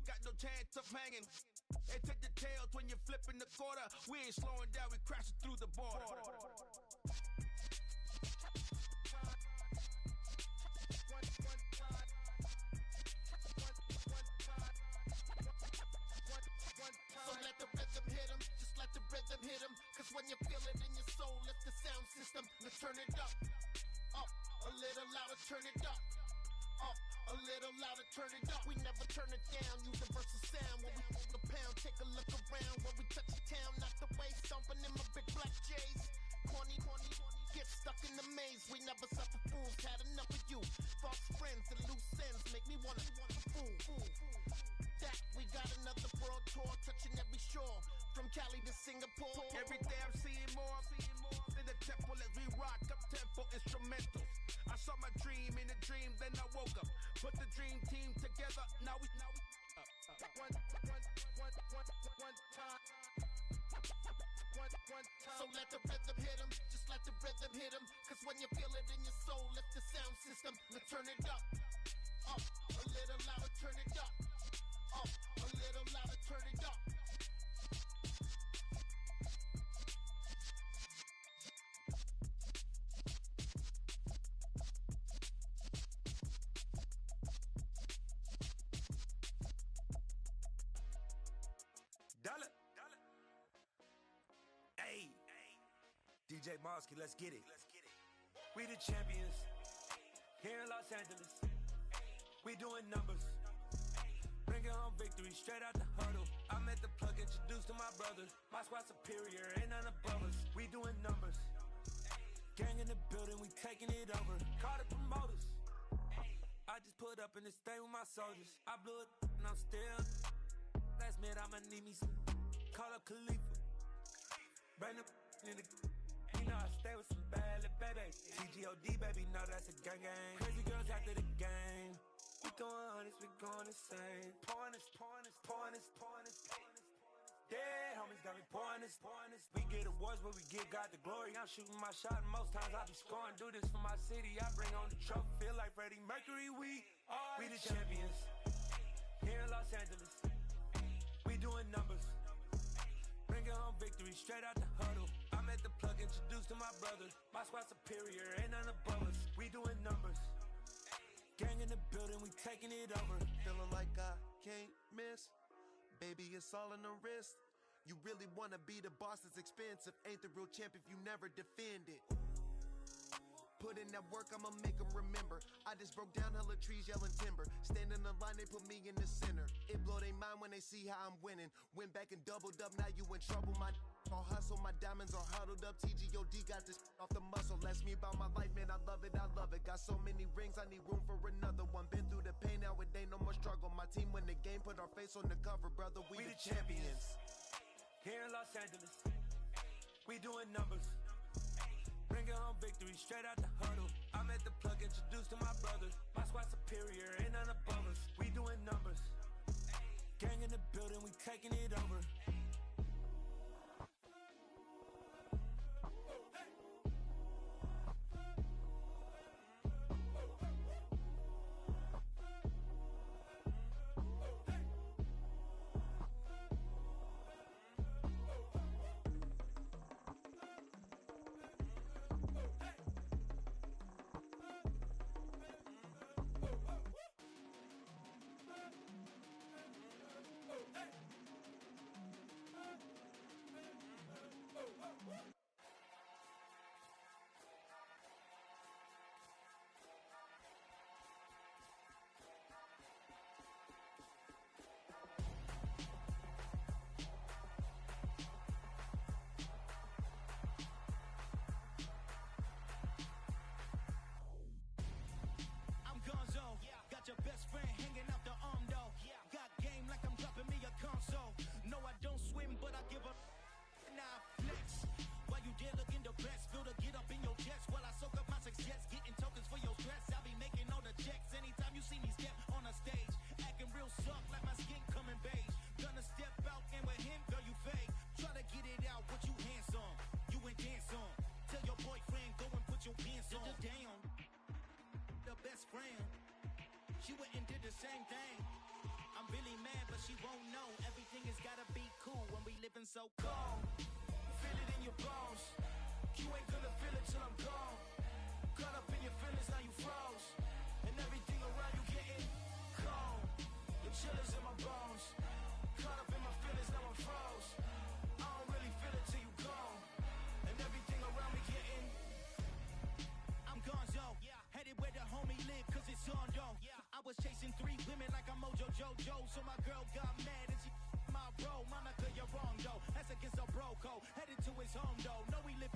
got no chance of hanging. They take the tails when you're flipping the quarter. We ain't slowing down, we crashing through the border. So let the rhythm hit him, just let the rhythm hit him. Cause when you feel it in your soul, lift the sound system. Let's turn it up, a little louder, turn it up, a little louder, turn it up. We never turn it down, universal sound. When we move the pound, take a look around. When we touch the town, not the way, stomping in my big black J's. Corny, get stuck in the maze. We never suffer fools, had enough of you. False friends and loose ends make me wanna fool. That we got another world tour, touching every shore, from Cali to Singapore. Every day I'm seeing more in the temple as we rock up tempo instrumentals. I saw my dream in a dream, then I woke up. Put the dream team together, now we One time. So let the rhythm hit him, just let the rhythm hit him. Cause when you feel it in your soul, lift the sound system. Let's turn it up, a little louder, turn it up, a little louder, turn it up. DJ Mosky, let's get it. We the champions here in Los Angeles. We doing numbers. Bringing home victory straight out the huddle. I met the plug, introduced to my brothers. My squad superior, ain't none above us. We doing numbers. Gang in the building, we taking it over. Call the promoters. I just put up in this thing with my soldiers. I blew it and I'm still. Last minute I'ma need me some. Call up Khalifa. Bring them in the. You know I stay with some bad little baby. TGOD baby, know that's a gang gang. Crazy girls after the game. We going honest, we going insane. Pouring this. Dead homies got me pouring this. We get awards where we give God the glory. I'm shooting my shot and most times I be scoring. Do this for my city, I bring on the trophy. Feel like Freddie Mercury, we the champions here in Los Angeles. We doing numbers. Bringing home victory straight out the huddle. I met the plug, introduced to my brothers. My squad superior, ain't none above us. We doing numbers. Gang in the building, we taking it over. Feeling like I can't miss. Baby, it's all in the wrist. You really wanna be the boss, it's expensive. Ain't the real champ if you never defend it. Put in that work, I'ma make them remember. I just broke down hella trees, yelling timber. Stand in the line, they put me in the center. It blow their mind when they see how I'm winning. Went back and doubled up, now you in trouble. My all hustle, my diamonds are huddled up. TGOD got this off the muscle. Ask me about my life, man, I love it. Got so many rings, I need room for another one. Been through the pain, now it ain't no more struggle. My team win the game, put our face on the cover, brother. We the champions. Here in Los Angeles, we doing numbers. Bringing home victory straight out the huddle. I met the plug, introduced to my brothers. My squad superior, ain't none above us. We doing numbers. Gang in the building, we taking it over. Your best friend hanging out the arm though. Got game like I'm dropping me a console. No, I don't swim, but I give up. Nah, flex. While you there looking the best, feel to get up in your chest while I soak up my success, getting tokens for your stress. I'll be making all the checks anytime you see me step on a stage, acting real soft like my skin coming beige. Gonna step out and with him, girl, you fake. Try to get it out, what you handsome, you ain't dance on. Tell your boyfriend go and put your pants on. Down, the best friend. She went and did the same thing. I'm really mad, but she won't know. Everything has gotta be cool when we living so cold. Feel it in your bones. You ain't gonna feel it till I'm gone. Caught up in your feelings, now you froze. And everything around you getting cold. The chill is in my bones. Caught up in my feelings, now I'm froze. I don't really feel it till you gone. And everything around me getting. I'm gonzo. Headed where the homie live, cause it's on though. I was chasing 3 women like I'm Mojo Jojo. So my girl got mad and she my bro. Monica, you're wrong though. That's against a bro code. Headed to his home though. No, we live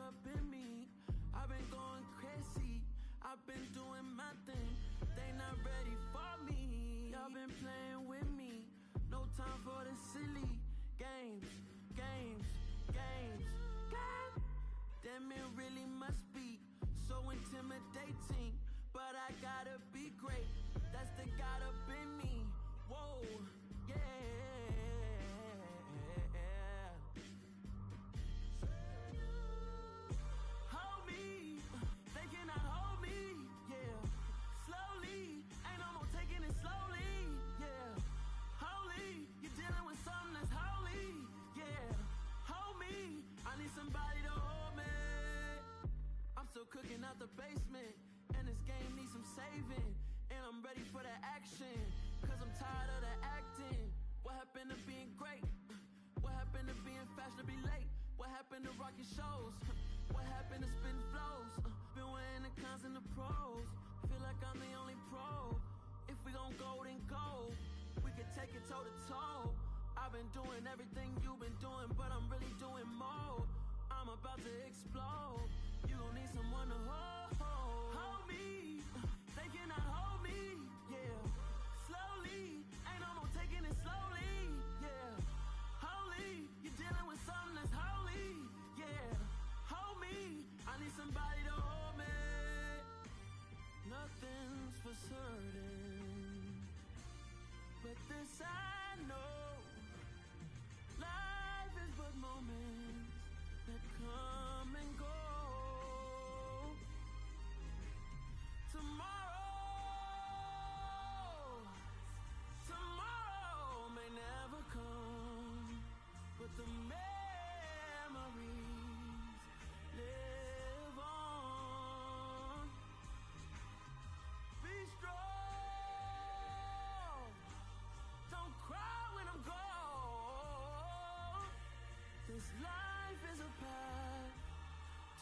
up in me. I've been going crazy. I've been doing my thing. They not ready for me. Y'all been playing with me. No time for the silly games. Damn, it really must be so intimidating. But I gotta be great. That's the God up in me. Whoa, yeah. Hold me, they cannot hold me, yeah. Slowly, ain't no more taking it slowly, yeah. Holy, you're dealing with something that's holy, yeah. Hold me, I need somebody to hold me. I'm still cooking out the basement, and this game needs some saving. And I'm ready for the action, cause I'm tired of the acting. What happened to being great? What happened to being fashionably late? What happened to rocking shows? What happened to spitting flows? Been weighing the cons and the pros. Feel like I'm the only pro. If we gon' go, then go. We could take it toe to toe. I've been doing everything you've been doing, but I'm really doing more. I'm about to explode. You gon' need someone to hold. Hold me. They cannot hold me. Yeah. Slowly. Ain't no more taking it slowly. Yeah. Holy. You're dealing with something that's holy. Yeah. Hold me. I need somebody to hold me. Nothing's for certain, but this I know. Life is but moments that come and go. Tomorrow may never come, but the memories live on. Be strong, don't cry when I'm gone. This life is a path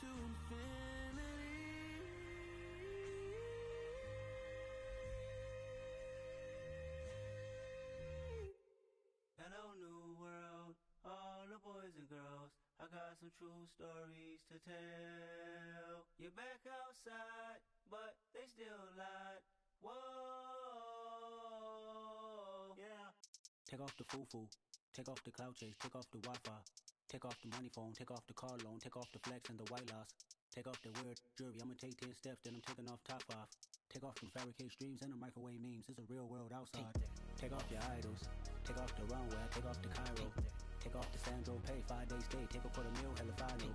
to infinity. Hello, new world, all the boys and girls. I got some true stories to tell. You're back outside, but they still lied. Whoa, yeah. Take off the foo-foo, take off the cloud chase, take off the Wi-Fi, take off the money phone, take off the car loan, take off the flex and the white loss, take off the weird jewelry. I'ma take 10 steps, then I'm taking off top 5. Take off them fabricate streams and the microwave memes. It's a real world outside. Take off your idols. Take off the runway. Take off the Cairo. Take off the Sandro Pay. 5 days stay. Take off for the meal. Hella final.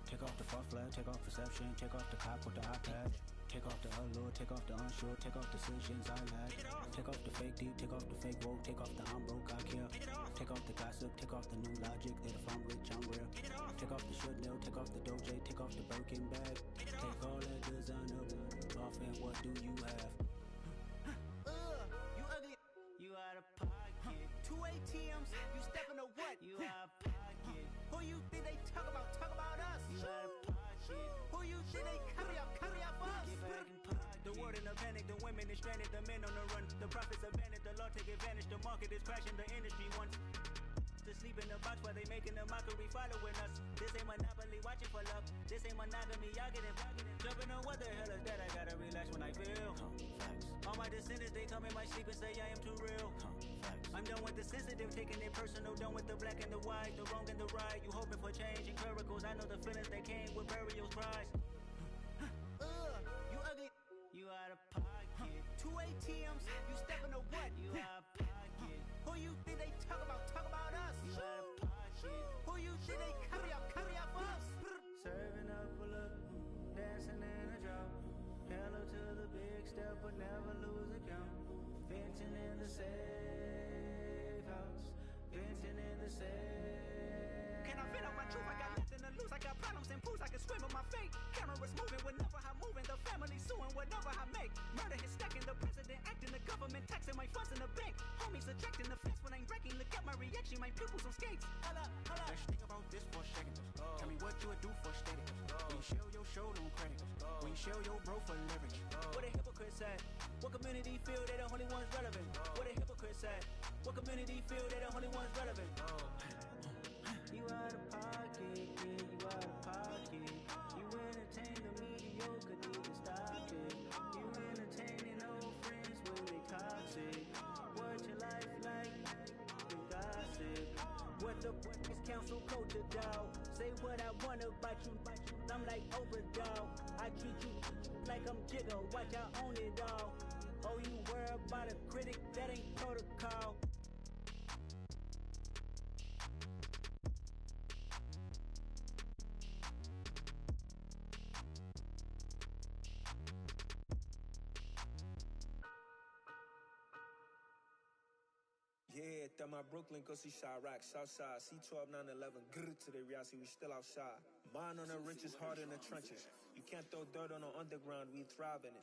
Take off the fuck flag. Take off perception. Take off the cop with the iPad. Take off the allure. Take off the unsure. Take off decisions I lack. Take off the fake deep. Take off the fake woke. Take off the I'm broke. I care. Take off the gossip. Take off the new logic. That if I'm rich, I'm real. Take off the should know. Take off the doje. Take off the Birkin bag. Take all that designer off and what do you have? You ugly. You out of pocket. 2 ATMs. You stepping to what? You out of pocket. Who you think they talk about? Talk about us. You out of pocket. Who you think they carry up us? Get back in pocket. The world in a panic. The women is stranded. The men on the run. The profits abandoned. The law take advantage. The market is crashing. The industry wants to sleep in the box while they making a mockery following us. This ain't monopoly watching for love. This ain't monogamy. Y'all getting jumping on what the hell is that? I gotta relax when I feel. All my descendants, they come in my sleep and say I am too real. I'm done with the sensitive, taking it personal. Done with the black and the white, the wrong and the right. You hoping for change and miracles. I know the feelings that came with burial cries. You ugly. You out of pocket. 2 ATMs. You stepping to what? You out of pocket. Who you think they talk about? Talk about us. You out of pocket. Who you think they carry up us? Serving up a look, dancing in a drop. Hello to the big step, but never lose a count. Venting in the safe house. Venting in the safe. Can I vent out my truth? I got nothing to lose. I got problems and pools. I can swim with my fate. Cameras moving whenever I'm moving. The family suing whatever I make. Murder is stacking. The president acting. The government taxing my funds in the bank. Homies subtracting the fence when I'm breaking. Look at my reaction. My pupils on skates. Holla, holla. Let's think about this for a second. Tell me what you would do for status. When you show your show, don't credit. When you show your bro for leverage. What a hypocrite said. What community feel they the only ones relevant? What a hypocrite said. What community feel they the only ones relevant? You out of pocket, yeah, you out of pocket. hustle culture, dog. Say what I want about you, I'm like overdog. I treat you like I'm Jigga, watch I own it all. Oh, you worry about a critic, that ain't protocol. Yeah, through my Brooklyn, go see Chirac, Southside, C12, 911, grr to the reality, we still outside. Mine on the riches, hard in the trenches. You can't throw dirt on the underground, we thrive in it.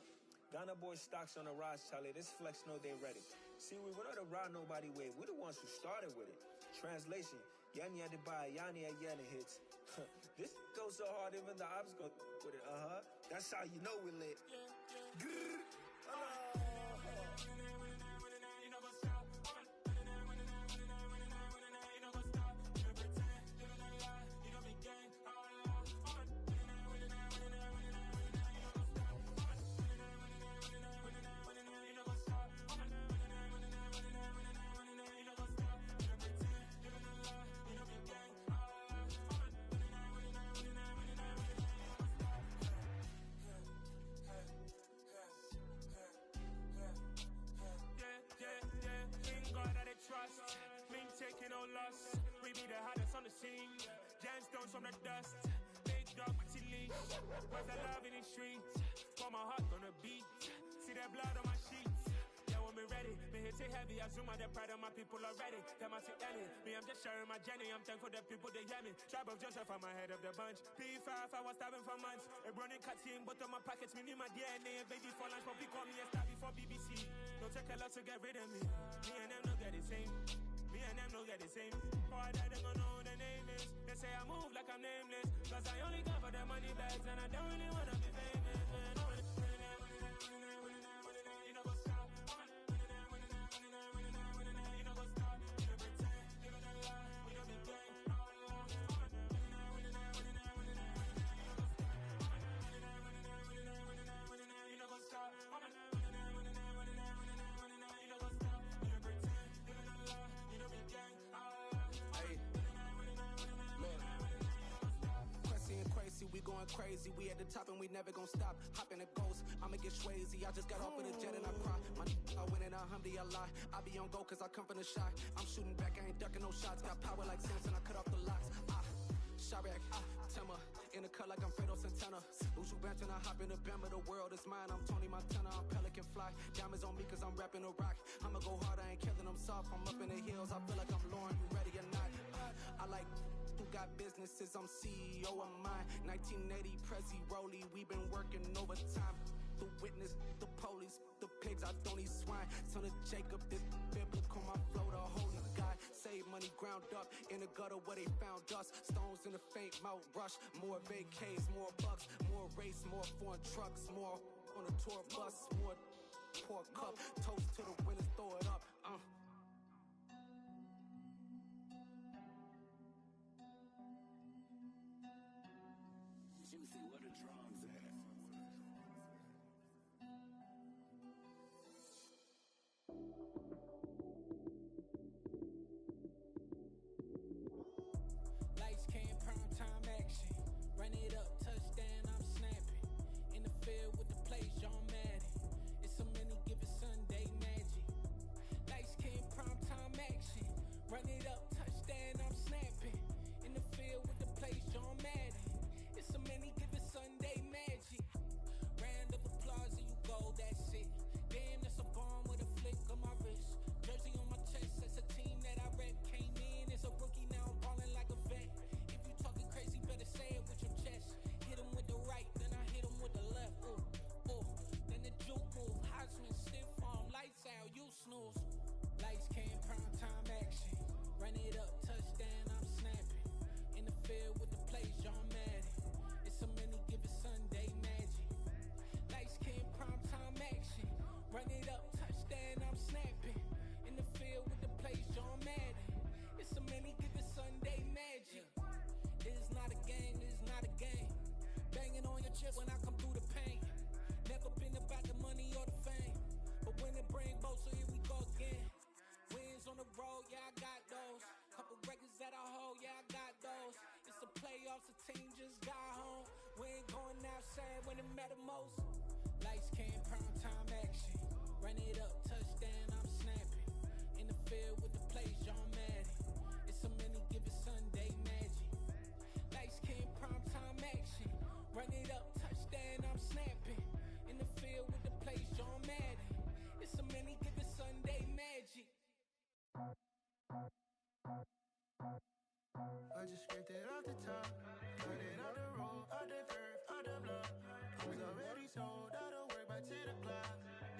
Ghana boys stocks on the rise, Charlie, this flex know they ready. See, we not the ride nobody wave, we the ones who started with it. Translation, Yani had to buy, Yani had Yana hits. This goes so hard, even the ops go with it, That's how you know we lit. Grr. Trust, we ain't taking no loss. We be the hottest on the scene. Gemstones from the dust. Big dog with your leash. Where's the love in the streets? Got my heart on the beat. See that blood on my sheets. Yeah, when me ready, me hit it heavy. I zoom out the pride of my people already. Them I see Ellie. Me, I'm just sharing my journey. I'm thankful the people they hear me. Tribe of Joseph, I'm ahead of the bunch. P5, I was starving for months. A running cut in, but on my pockets, me need my DNA. Baby for lunch, but call me a star before BBC. Don't take a lot to get rid of me. Me and them don't get the same. Me and them don't get the same. Boy, that they gonna know the name is. They say I move like I'm nameless. Cause I only come for the money bags and I don't really wanna be famous. Man, you know what's up. You know what's up. You know pretend. You know the lie. We don't be gang. You know what's up. We going crazy, we at the top and we never gonna stop. Hop in the ghost, I'ma get swayzy. I just got off with a jet and I cry. I win in a Humvee, I lie. I be on go cause I come from the shot. I'm shooting back, I ain't ducking no shots. Got power like Samson, I cut off the locks. Chirac, Timmer, in the cut like I'm Fredo Santana. Usu Banton, I hop in the Bama, the world is mine. I'm Tony Montana, I'm Pelican Fly. Diamonds on me cause I'm rapping a rock. I'ma go hard, I ain't killing them soft. I'm up in the hills, I feel like I'm Lauren, you ready or not? I like who got businesses, I'm CEO of mine. 1980 Prezi Rolly, we been working overtime. The witness, the police, the pigs, I don't eat swine. Son of Jacob, this biblical, my flow, the holy God. Save money ground up in the gutter where they found us. Stones in the faint mouth rush. More vacays, more bucks, more race, more foreign trucks, more on a tour bus, more pour cup. Toast to the winners, throw it up. Juicy, what the drums at? Lights came, prime time action. Run it up, touchdown, I'm snapping. In the field with the play, John Madden. It's a many given Sunday magic. Lights came, prime time action. Run it up, touchdown, I'm snapping. In the field with the play, John Madden. It's a many given Sunday magic. when it matter most. Lights, cam, prime time action. Run it up, touchdown, I'm snapping. In the field with the plays, John Madden. It's so many, give it Sunday magic. Lights, cam, prime time action. Run it up, touchdown, I'm snapping. In the field with the plays, John Madden. It's so many, give it Sunday magic. I just scraped it off the top, cut it out the road, out the curve, out the block. I was already sold, out of work by 10 o'clock.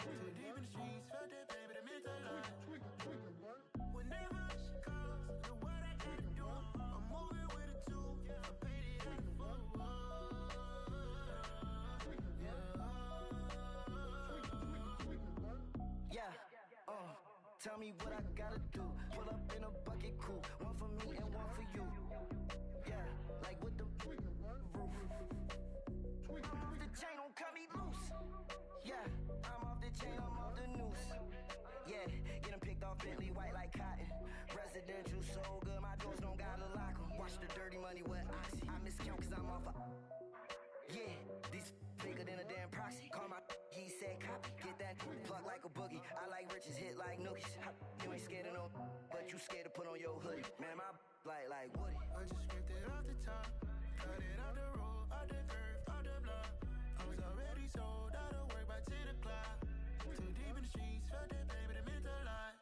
Too deep in the streets, felt that baby, that meant a lot. Whenever she calls, know what I gotta do. I'm moving with a two, I paid it out the full. Yeah, tell me what I gotta do. Pull up in a bucket crew, one for me and one for you. Yeah, like with the roof. I'm off the chain, don't cut me loose. Yeah, I'm off the chain, I'm off the noose. Yeah, get them picked off Bentley, white like cotton. Residential, so good, my doors don't gotta lock them. Watch the dirty money with Oxy. I miscount cause I'm off a... Yeah, these bigger than a damn proxy. Call my he said copy. Get that plug like a boogie. I like riches, hit like nookies. You ain't scared of no, but you scared to put on your hoodie. Man, my like Woody. I just scraped it off the top, cut it out the road, out the curve, out the block. I was already sold, out of work by 10 o'clock. Too deep in the streets, felt that baby, that meant a lot.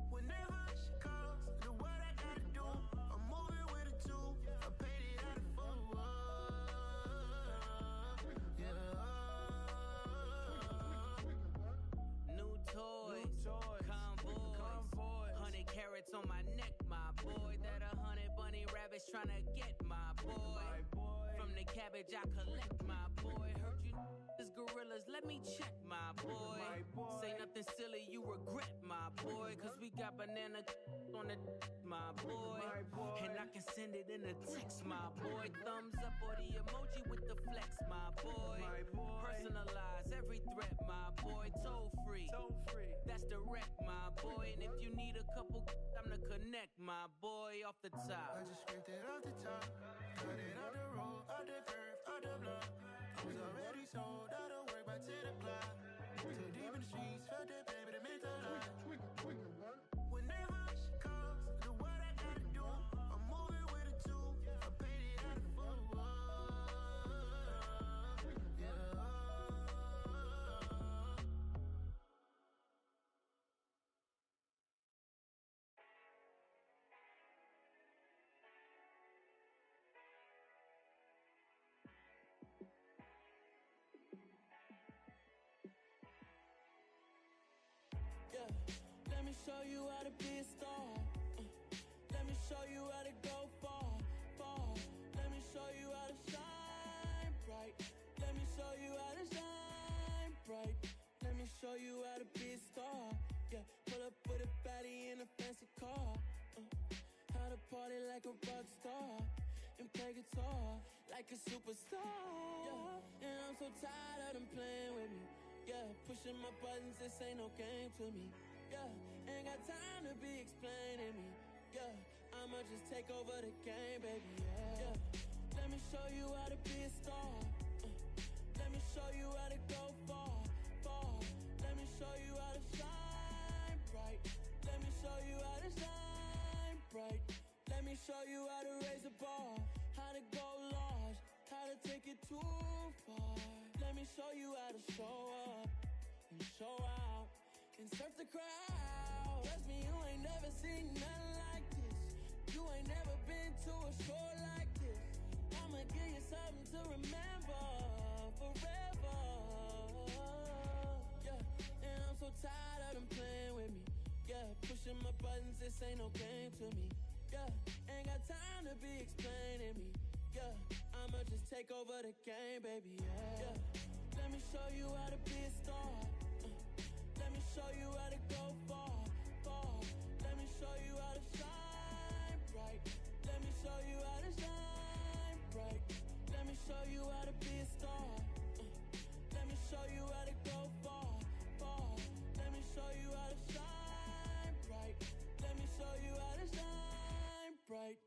Whenever she calls, know what I gotta do. I'm moving with a two, I paid it out of full. New toys, convoy, 100 carats on my neck, my boy. That 100 bunny rabbits tryna get my boy. From the cabbage I collect, my boy. Heard you is gorillas, let me check, my boy. Say nothing silly, you regret, my boy. Cause we got banana on the my boy. And I can send it in a text, my boy. Thumbs up or the emoji with the flex, my boy. Personalize every threat, my boy. Toll free, that's direct, my boy. And if you need a couple, I'm to connect, my boy, off the top. I just scraped it off the top, cut it out the road, out the curve, out the block. I was already sold, out of work by 10 o'clock. Too deep in the streets, felt that baby, that meant a lot. Whenever she calls, know what I gotta do. I'm moving with a two, I paid it out of full. Yeah, let me show you how to be a star. Let me show you how to go far, far. Let me show you how to shine bright. Let me show you how to shine bright. Let me show you how to be a star. Yeah, pull up with a baddie in a fancy car. How to party like a rock star and play guitar like a superstar. Yeah, and I'm so tired of them playing with me. Yeah, pushing my buttons, this ain't no game to me. Yeah, ain't got time to be explaining me. Yeah, I'ma just take over the game, baby. Yeah, let me show you how to be a star. Let me show you how to go far, far. Let me show you how to shine bright. Let me show you how to shine bright. Let me show you how to raise the bar, how to go large, how to take it too far. Let me show you how to show up and show out and surf the crowd. Trust me, you ain't never seen nothing like this. You ain't never been to a show like this. I'ma give you something to remember forever. Yeah, and I'm so tired of them playing with me. Yeah, pushing my buttons, this ain't no game to me. Yeah, ain't got time to be explaining me. Yeah, I'ma just take over the game, baby. Yeah, let me show you how to be a star. Let me show you how to go far, far. Let me show you how to shine bright. Let me show you how to shine bright. Let me show you how to be a star. Let me show you how to go far, far. Let me show you how to shine bright. Let me show you how to shine bright.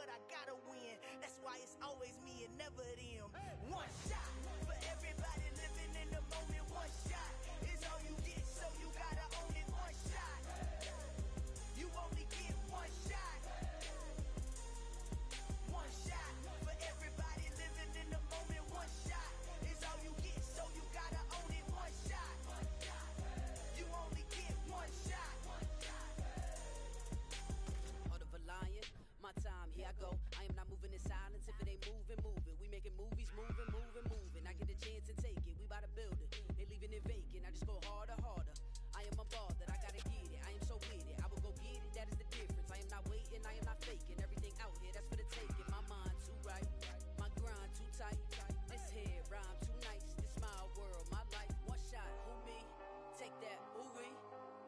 but I gotta win. That's why it's always me and never them. One shot for everybody living in the moment. One shot is all you get, so you gotta own it. One shot. You only get one shot. One shot for everybody living in the moment. One shot is all you get, so you gotta own it. One shot. You only get one shot. Heart of a lion, my time, here I go. I am not moving in silence. If it ain't moving, move it. We making movies, moving, moving, moving. I get a chance and take it. We bout to build it. They leaving it vacant. I just go harder, harder. I am a ball that I gotta get it. I am so with it. I will go get it. That is the difference. I am not waiting. I am not faking. Everything out here, that's for the taking. My mind too right. My grind too tight. This here rhyme too nice. This my world, my life. One shot, who me? Take that, who we?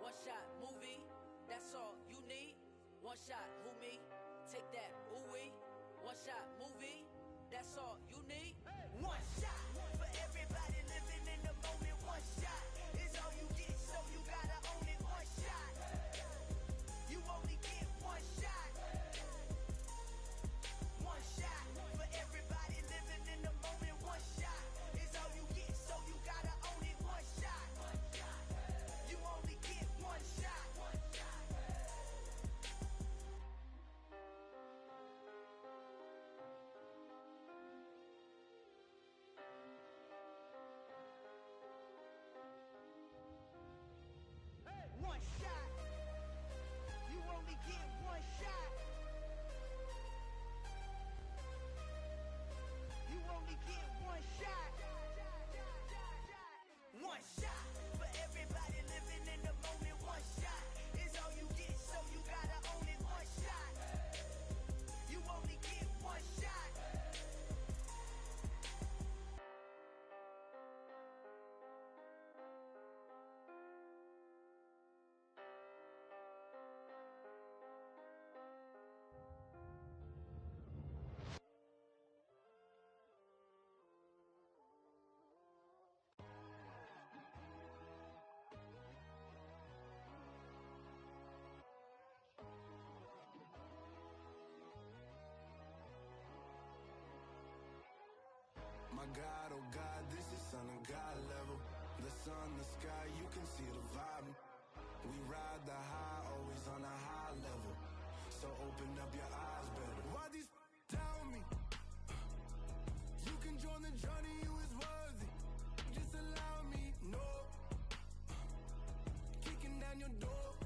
One shot, movie. That's all you need. One shot, who me? Take that, who we? One shot, movie. That's all you need. One shot for everybody living in the moment. One shot is all you get, so you gotta own it. One shot. You only get one shot. One shot for everybody living in the moment. One shot is all you get, so you gotta own it. One shot. You only get one shot. One shot. You only get one shot. You only get one shot. One shot for everybody living in the moment. One shot is all you get, so you gotta own it. One shot. You only get one shot. My God, oh God, this is Son of God level. The sun, the sky, you can see the vibe. We ride the high, always on a high level. So open up your eyes better. Why these tell me? You can join the journey, you is worthy. Just allow me, no. Kicking down your door.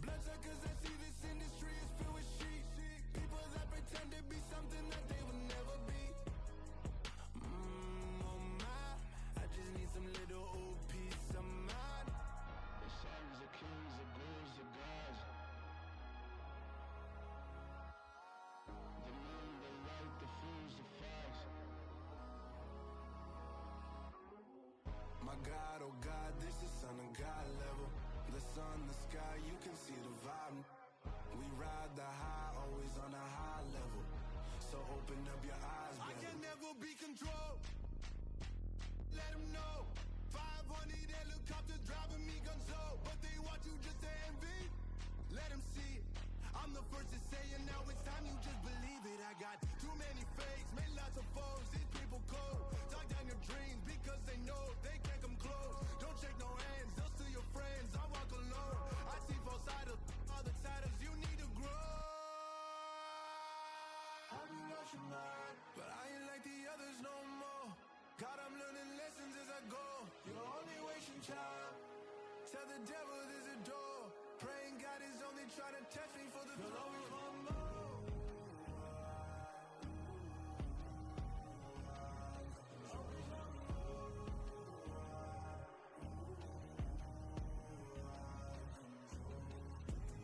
Bloodsuckers that see this industry is filled with sheep. People that pretend to be something that they will never be. Oh my, I just need some little old peace of mind. The sons of kings, the bulls of gods. The moon, the light, the fools, the facts. My God, oh God, this is Son of God level. The sun, the sky, you can see the vibe. We ride the high, always on a high level. So open up your eyes, baby. I can never be controlled. Let them know. 500 helicopters driving me gunso. But they want you just to envy. Let them see it. I'm the first to say it, now it's time you just believe it. I got too many fakes, made lots of foes. These people cold. Talk down your dreams because they know they can't come close. Don't shake no hands, they'll steal your friends. I walk alone. I see false idols, all the titles you need to grow. I've been watching mine, but I ain't like the others no more. God, I'm learning lessons as I go. You're only wasting time. Tell the devil there's a door. Praying God is only trying to test me for the throne. You'll always want more.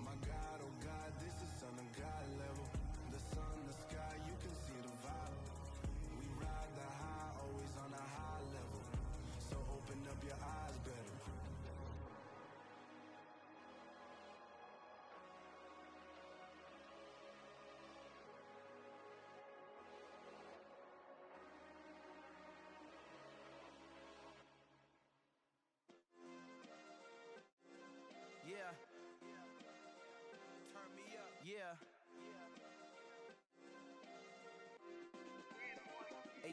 My God, oh God, this is Son of God level. The sun, the sky, you can see the vibe. We ride the high, always on a high level. So open up your eyes better.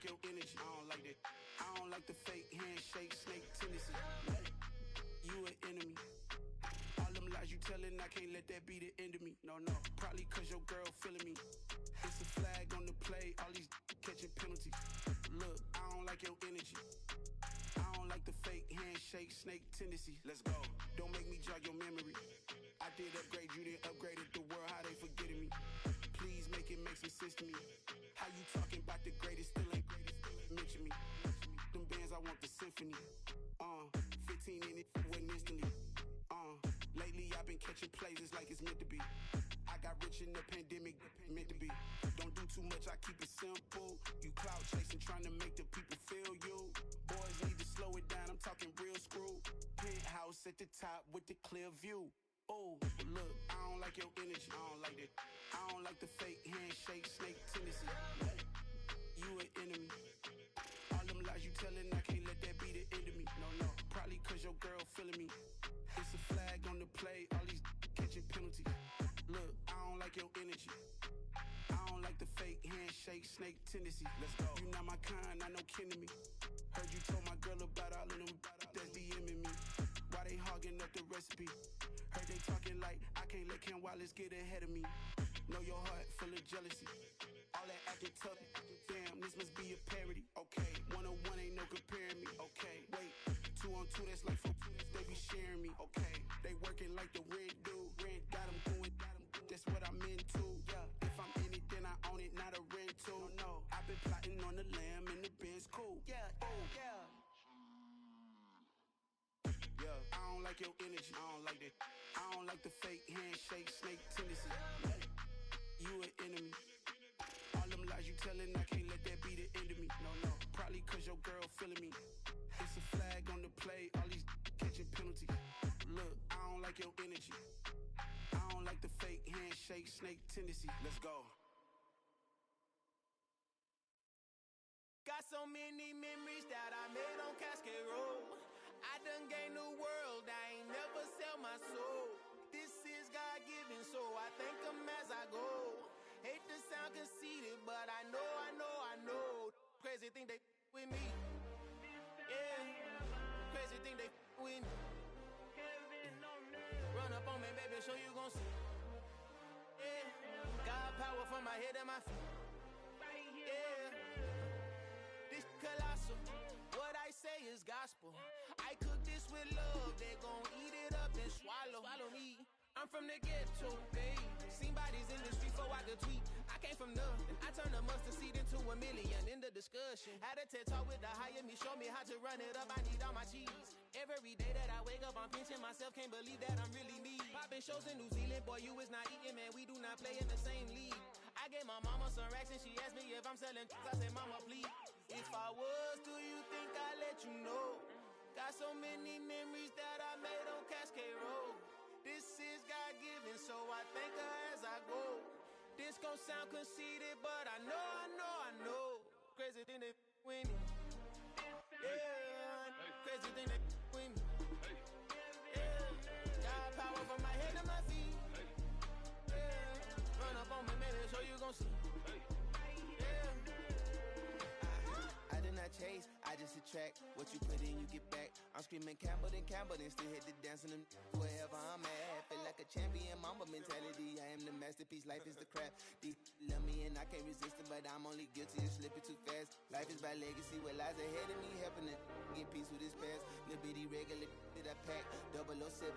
like your energy. I don't like that. I don't like the fake handshake, snake tendency. You an enemy. All them lies you telling, I can't let that be the end of me. No, probably cause your girl feeling me. It's a flag on the play, all these catching penalties. Look, I don't like your energy. I don't like the fake handshake, snake tendency. Let's go. Don't make me jog your memory. I did upgrade, you didn't upgrade it. The world, how they forgetting me. Please make it make some sense to me. How you talking about the greatest, still ain't mention me. Them bands, I want the symphony. 15 in it, went instantly. Lately I've been catching plays, it's like it's meant to be. I got rich in the pandemic, meant to be. Don't do too much, I keep it simple. You cloud chasing, trying to make the people feel you. Boys need to slow it down, I'm talking real screw. Penthouse at the top with the clear view. Oh, look, I don't like your energy, I don't like that. I don't like the fake handshake, snake tendency. You an enemy. All them lies you telling, I can't let that be the end of me. No, probably cause your girl feeling me. It's a flag on the play, all these catching penalties. Look, I don't like your energy. I don't like the fake handshake, snake tendency. Let's go. You not my kind, I know kin to me. Heard you told my girl about all of them that's DMing me. Why they hogging up the recipe? Heard they talking like I can't let Ken Wallace get ahead of me. Know your heart full of jealousy. All that acting tough, damn, this must be a parody. Okay, 1-on-1 ain't no comparing me. Okay, wait, 2-on-2, that's like 4, they be sharing me. Okay, they working like the rent do. Rent got them going, that's what I'm into. Yeah, if I'm in it, then I own it, not a rental. No, I've been plotting on the lamb and the Benz cool. Yeah, yeah. I don't like your energy, I don't like that. I don't like the fake handshake, snake tendency. You an enemy. All them lies you telling, I can't let that be the end of me. No, probably cause your girl feeling me. It's a flag on the play, all these catching penalties. Look, I don't like your energy. I don't like the fake handshake, snake tendency. Let's go. Got so many memories that I made on Cascade Road. I done gained the world, I ain't never sell my soul. This is God-given, so I thank him as I go. Hate to sound conceited, but I know. Crazy thing they with me. Yeah, crazy thing they with me. Run up on me, baby, show you gon' see. Yeah, God power from my head and my feet. Yeah, this colossal. What I say is gospel. I cook this with love, they gon' eat it up and swallow me. I'm from the ghetto, babe. Seen bodies in the street before I could tweet. I came from nothing. I turned a mustard seed into a million in the discussion. Had a TED talk with the higher me, show me how to run it up. I need all my cheese. Every day that I wake up, I'm pinching myself. Can't believe that I'm really me. Popping shows in New Zealand, boy, you is not eating, man. We do not play in the same league. I gave my mama some racks and she asked me if I'm selling. I said, mama, please. If I was, do you think I'd let you know? Got so many memories that I made on Cascade Road. This is God-given, so I thank her as I go. This gon' sound conceited, but I know. Crazy thing they with me. Yeah, crazy thing they with me. Yeah, got power from my head to my feet. Yeah, run up on me, maybe so you gon' see. Yeah, I did not chase, I just attract. What you put in, you get back. I'm screaming Campbell, then still hit the dance and them wherever I'm at. Feel like a champion, mamba mentality. I am the masterpiece, life is the crap. These love me and I can't resist it, but I'm only guilty of slipping too fast. Life is by legacy, what lies ahead of me, helping to get peace with this past. Little bitty regular that I pack, 007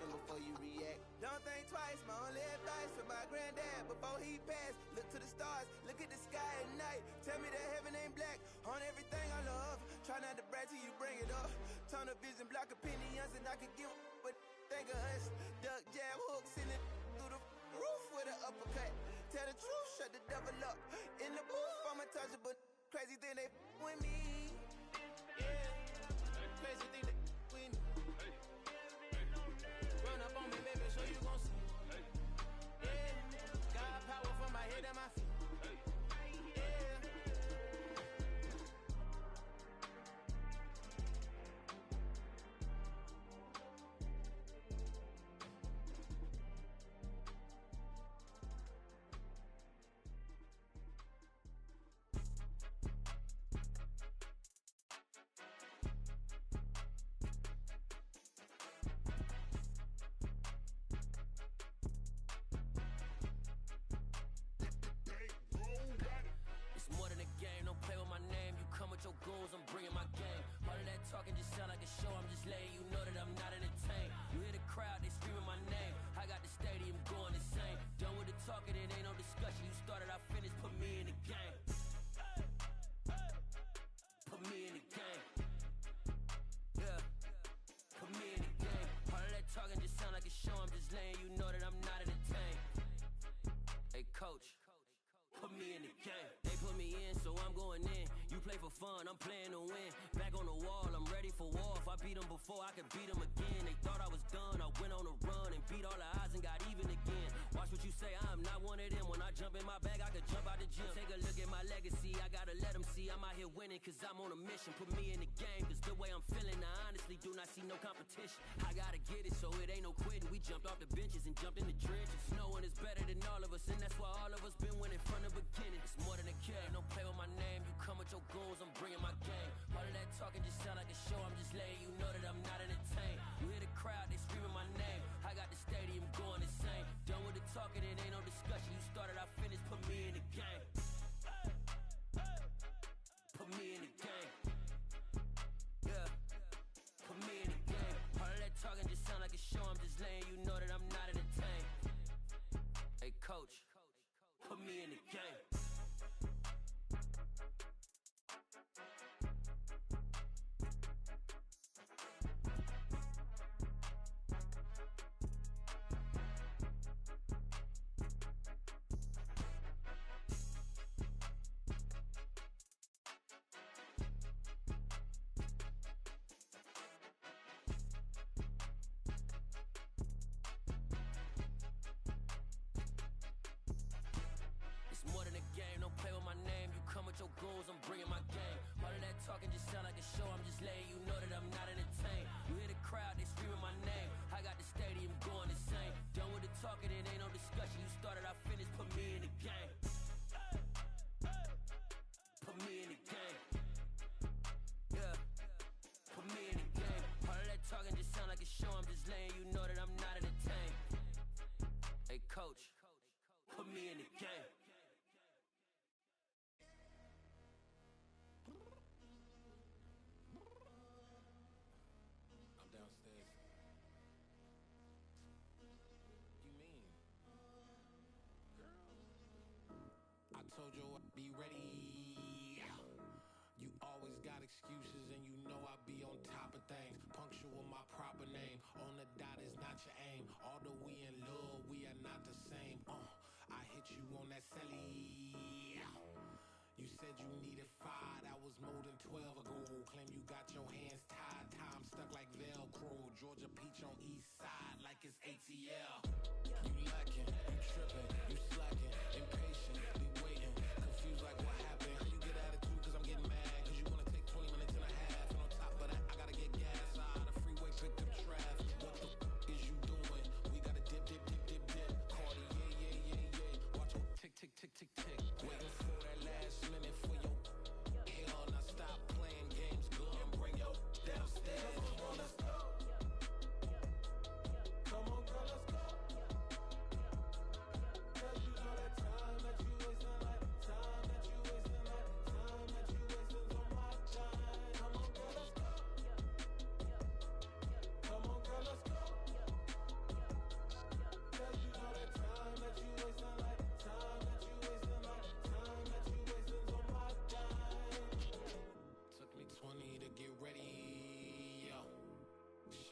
before you react. Don't think twice, my only advice for my granddad before he passed. Look to the stars, look at the sky at night. Tell me that heaven ain't black on everything I love. Try not to brag till you bring it up. Tunnel vision, block opinions, and I could give but think of us. Duck jab hooks in it through the roof with an uppercut. Tell the truth, shut the devil up. In the booth, I'm untouchable. Crazy thing they with me. Yeah, crazy thing they with me. Run up on me, baby, so you gon' see. Yeah, got power from my head and my feet. I'm going in. You play for fun, I'm playing to win. Back on the wall, I'm ready for war. If I beat them before, I can beat them again. They thought I was done, I went on a run and beat all the odds and got even again. Watch what you say, I'm not one of them. When I jump in my bag, I could jump out the gym. Take a look at my legacy, I gotta let them see I'm out here winning, cause I'm on a mission. Put me in the game, cause the way I'm feeling, I honestly do not see no competition. I gotta get it, so it ain't no quitting. We jumped off the benches and jumped in the trenches. No one is better than all of us, and that's why all of us been winning from the beginning. It's more than a game, don't play with my name. You come with your goons, I'm bringing my game. All of that talking just sound like a show, I'm just letting you know that I'm not entertained. You hear the crowd, they screaming my name. I got the stadium going insane. Done with the talking, it ain't no discussion. You started, I finished, put me in the game. Put me in the game. Yeah, put me in the game. All of that talking just sound like a show, I'm just letting you know that I'm not entertained. Hey coach, put me in the game. More than a game, don't play with my name. You come with your goons, I'm bringing my game. All of that talking just sound like a show, I'm just letting you know that I'm not entertained. You hear the crowd, they screaming my name. I got the stadium going insane. Done with the talking, it ain't no discussion. You started, I finished, put me in the game. Put me in the game. Yeah, put me in the game. All of that talking just sound like a show, I'm just letting you know that I'm not entertained. Hey coach, put me in the game. Told you I'd be ready. You always got excuses and you know I be on top of things. Punctual my proper name. On the dot is not your aim. Although we in love, we are not the same. I hit you on that celly. You said you needed 5, that was more than 12 ago. Claim you got your hands tied, time stuck like Velcro. Georgia Peach on east side like it's ATL. You lacking, you tripping, you slacking, impatient, be waiting, confused like what happened. How you get attitude cause I'm getting mad, cause you wanna take 20 minutes and a half. And on top of that, I gotta get gas out of the freeway, pick up traffic. What the is you doing? We gotta dip, dip, dip, dip, dip. Cardi, yeah. Watch your tick, tick, tick, tick, tick. Waiting for that last minute for your hell. Now stop playing games, go and bring your downstairs. Come on, let's go. Come on, girl, let's go. Cause you know that time that you wasting, like time that you wasting, like time that you wasting on my time. Come on, girl, let's go. Come on, girl, let's go. Cause you know that time that you wasting, like time that you wasting, like time that you wasting on my time. Took me 20 to get ready.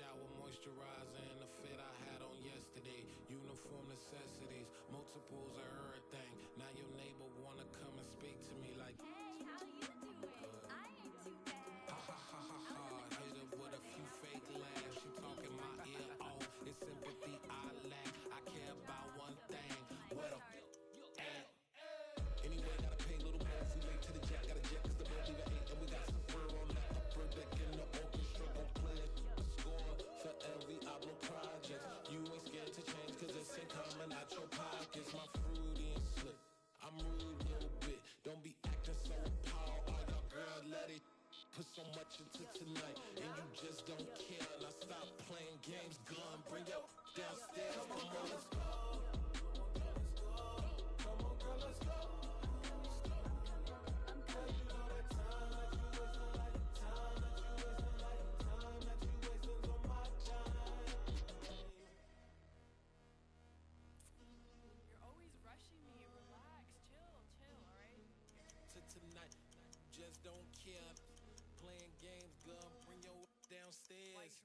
Shower moisturizer and the fit I had on yesterday. Uniform necessities, multiples of everything. Now your neighbor wanna come and speak to me like, hey, how you doing? I ain't too bad. Ha ha ha ha ha. Hit her with a few fake laughs. She talking my ear off. It's sympathy I lack. I care about one thing. What a at. Anyway, gotta pay a little more. If we late to the jack, gotta jet cause the boat leave at 8. And we got some fur on the upper deck in the orchestra. Gon' play a score for every album project. You ain't scared to change cause it's ain't coming out your pockets. My fruity and slick. I'm rude a little bit. Don't be acting so appalled. All y'all girl, let it put so much into tonight. And you just don't care. Now stop playing games, gun. Bring your downstairs. Come on, girl, let's go. Come on, girl, let's go. Cause you know that time that you wasting, like time that you wasting, like time that you wasting on my time. You're always rushing me. Relax, chill, alright? Tonight, just don't care. Playing games, gun. Bring your downstairs.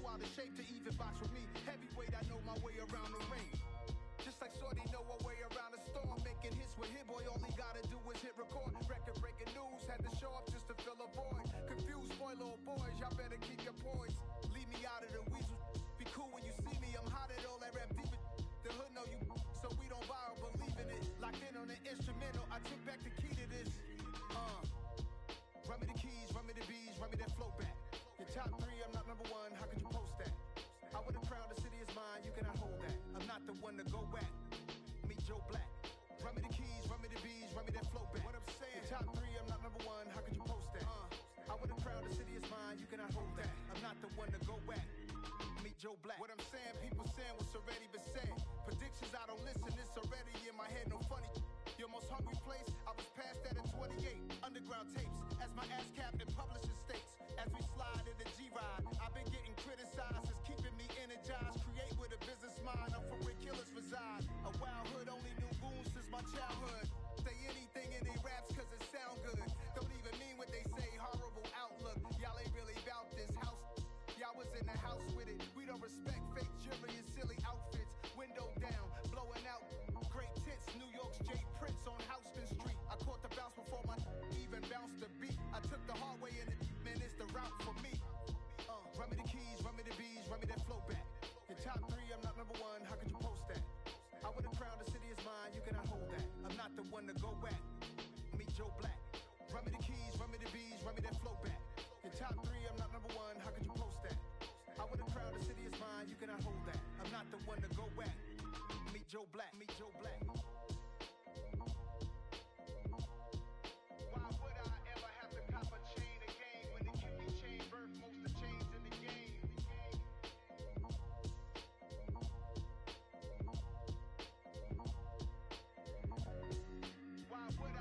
out of shape to even box with me. Heavyweight, I know my way around the ring. Just like Shorty know her way around the storm. Making hits with Hit Boy, all he gotta do is hit record. Record breaking news, had to show up just to fill a void. Confused boy, little boys, y'all better keep your poise. Leave me out of the weasel. Be cool when you see me, I'm hot at all that rap deep. The hood know you, so we don't borrow, believe in it. Locked in on the instrumental, I took back the key to this. Run me the keys, run me the bees, run me that flow back. Your top 3, I'm not number 1, how could you post that? I would've crowned the city is mine, you cannot hold that. I'm not the one to go back. Meet Joe Black. Run me the keys, run me the bees, run me that flow back. What I'm saying, your top 3, I'm not number 1, how could you post that? I would've crowned the city is mine, you cannot hold that. I'm not the one to go back. Meet Joe Black. What I'm saying, people saying what's already been said. Predictions, I don't listen, it's already in my head, no funny. Your most hungry place, I was past that in 28. Underground tapes, as my ass cap in publishing states. As we slide in the G-Ride, I've been getting criticized as keeping me energized. Create with a business mind, I'm from where killers reside. A wild hood, only knew goons since my childhood. Say anything in they raps cause it sound good. Don't even mean what they say, horrible outlook. Y'all ain't really about this house. Y'all was in the house with it. We don't respect fake jewelry and silly outfits. Window down, blowing out. Great tits, New York's Jay Prince on Houston Street. I caught the bounce before my even bounced the beat. I took the hard way in it, man, it's the route for me. Run me the keys, run me the bees, run me that flow back. Your top 3, I'm not number 1, how could you post that? I would've crowned the city is mine, you cannot hold that. I'm not the one to go back. Meet Joe Black. Run me the keys, run me the bees, run me that flow back. Your top 3, I'm not number 1, how could you post that? I would've crowned the city is mine, you cannot hold that. I'm not the one to go back. Meet Joe Black, meet Joe Black. Why would I ever have to cop a chain again when the Kippy chain birthed most of chains in the game? Why would I?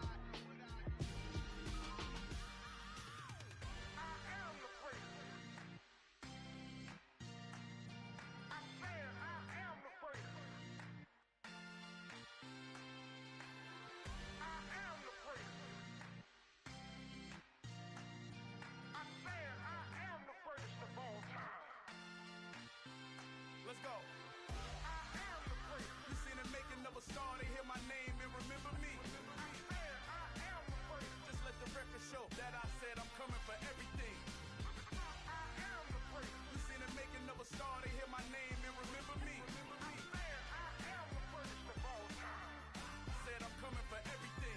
I am the first. I said I am the first. I am the first. I said I am the first of all time. Let's go. I am the first. You seen the making of a star, they hear my name and remember me. I said I am the first. Just let the record show that I said I'm coming for everything. I am the first. You seen the making of a star, they hear my name and remember me. I said I am the first of all time. Said I'm coming for everything.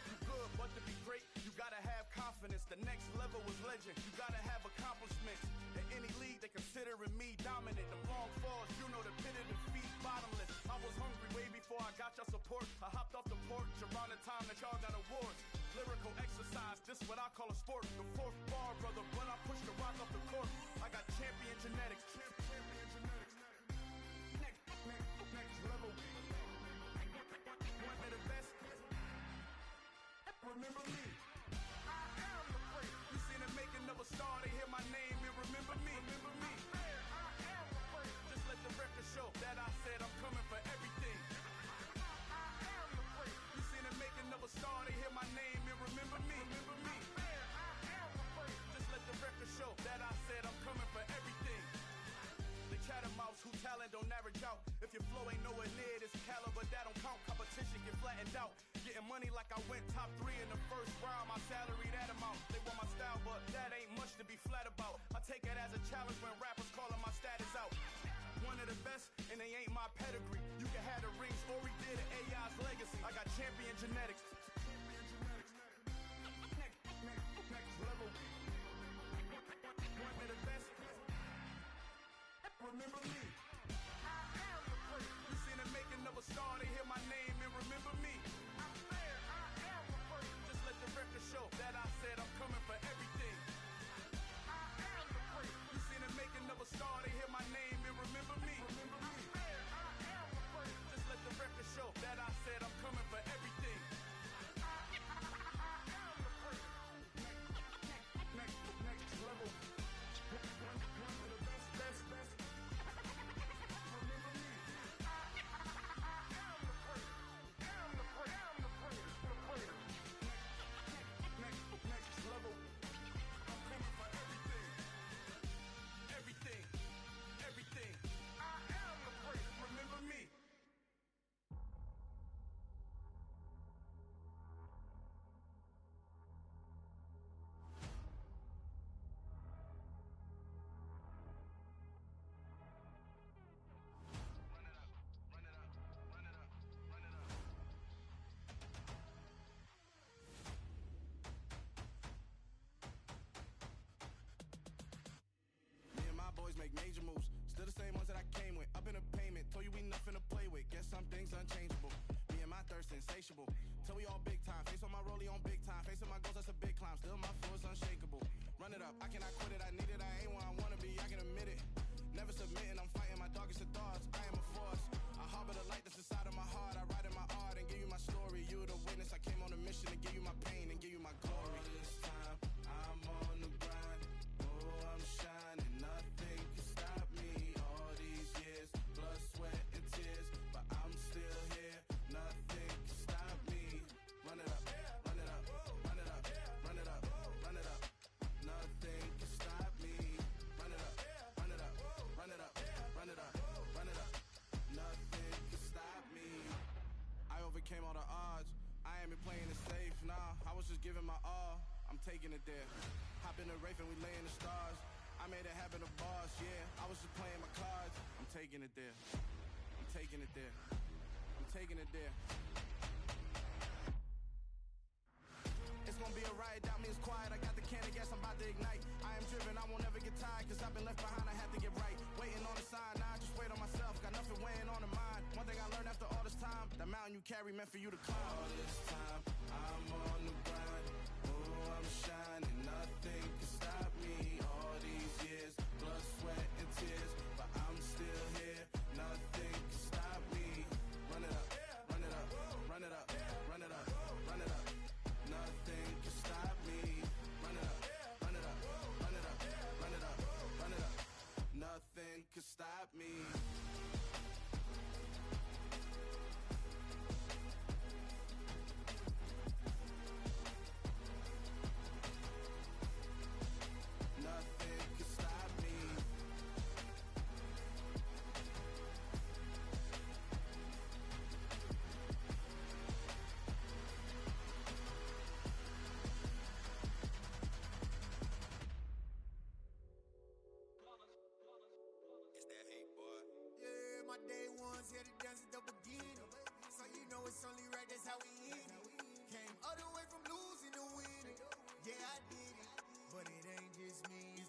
You good, but to be great, you gotta have confidence. The next level was legend. You gotta have accomplishments. In any league, they considering me dominant. The long falls, you know the pit of defeat, bottomless. I was hungry way before I got your support. I hopped off the porch around the time that y'all got awards. Lyrical exercise, this what I call a sport. The 4th bar, brother, when I push the rock off the court. I got champion genetics. Champion genetics. Next level. One of the best. Remember me. I am the first. You seen the making of a star, they hear my name and remember me. Remember me. I said I am the first. Just let the record show that I said I'm coming for everything. I am the first. You seen the making of a star, they hear my name and remember me. Remember me. I said I am the first. Just let the record show that I said I'm coming for everything. The chattermouths who talent don't average out. If your flow ain't nowhere near this caliber, that don't count. Competition get flattened out. Getting money like I went top 3 in the first round. My salary that amount. They want my style, but that ain't much to be flat about. I take it as a challenge when rappers calling my status out. One of the best, and they ain't my pedigree. You can have the ring, story did it, AI's legacy. I got champion genetics. Next level. One of the best. Remember me. I am the first. You seen the making of a star, they hear my name and remember me. I said I am the first. Just let the record show that I said I'm coming for everything. I am the first. You seen the making of a star, they hear my name and remember me. Remember me. I said I am the first. Just let the record show that I said I'm coming for everything. I am the first. Next level. One of the best. major moves. Still the same ones that I came with. Up in a payment, told you we nothing to play with. Guess some things unchangeable. Me and my thirst insatiable. Till we all big time. Face on my rollie on big time. Facing my goals, that's a big climb. Still my flow is unshakable. Run it up, I cannot quit it. I need it, I ain't where I wanna be. I can admit it. Never submitting, I'm fighting my darkest of thoughts. I am a force. I harbor the light that's inside of my heart. I write in my art and give you my story. You the witness. I came on a mission to give you my pain and give you my glory. All this time, I'm on the grind. Oh, I'm shining. Nothing can stop me. All these years, blood, sweat, and tears. But I'm still here. Nothing can stop me. Run it up, run it up, run it up, run it up, run it up. Nothing can stop me. Run it up, run it up, run it up, run it up, run it up. Nothing can stop me. I overcame all the odds. I ain't been playing it safe, nah. I was just giving my all. I'm taking it there. Hop in the Wraith and we lay in the stars. I made it happen, the boss, yeah. I was just playing my cards. I'm taking it there. I'm taking it there. I'm taking it there. It's gonna be a riot, doubt me it's quiet. I got the can of gas, I'm about to ignite. I am driven, I won't ever get tired. Cause I've been left behind, I had to get right. Waiting on the sign, now I just wait on myself. Got nothing weighing on the mind. One thing I learned after all this time, the mountain you carry meant for you to climb. All this time, I'm on the grind. Oh, I'm shining, nothing can stop me. All these years, blood, sweat, and tears. But I'm still here, nothing can stop me. Run it up, run it up, run it up, run it up, run it up. Nothing can stop me. Run it up, run it up, run it up, run it up, run it up. Nothing can stop me. Nothing can stop me. It's that hate, boy. Yeah, my day ones here to dance at the beginning. So you know it's only right, that's how we end it. Came all the way from losing to winning. Yeah, I did it. But it ain't just me.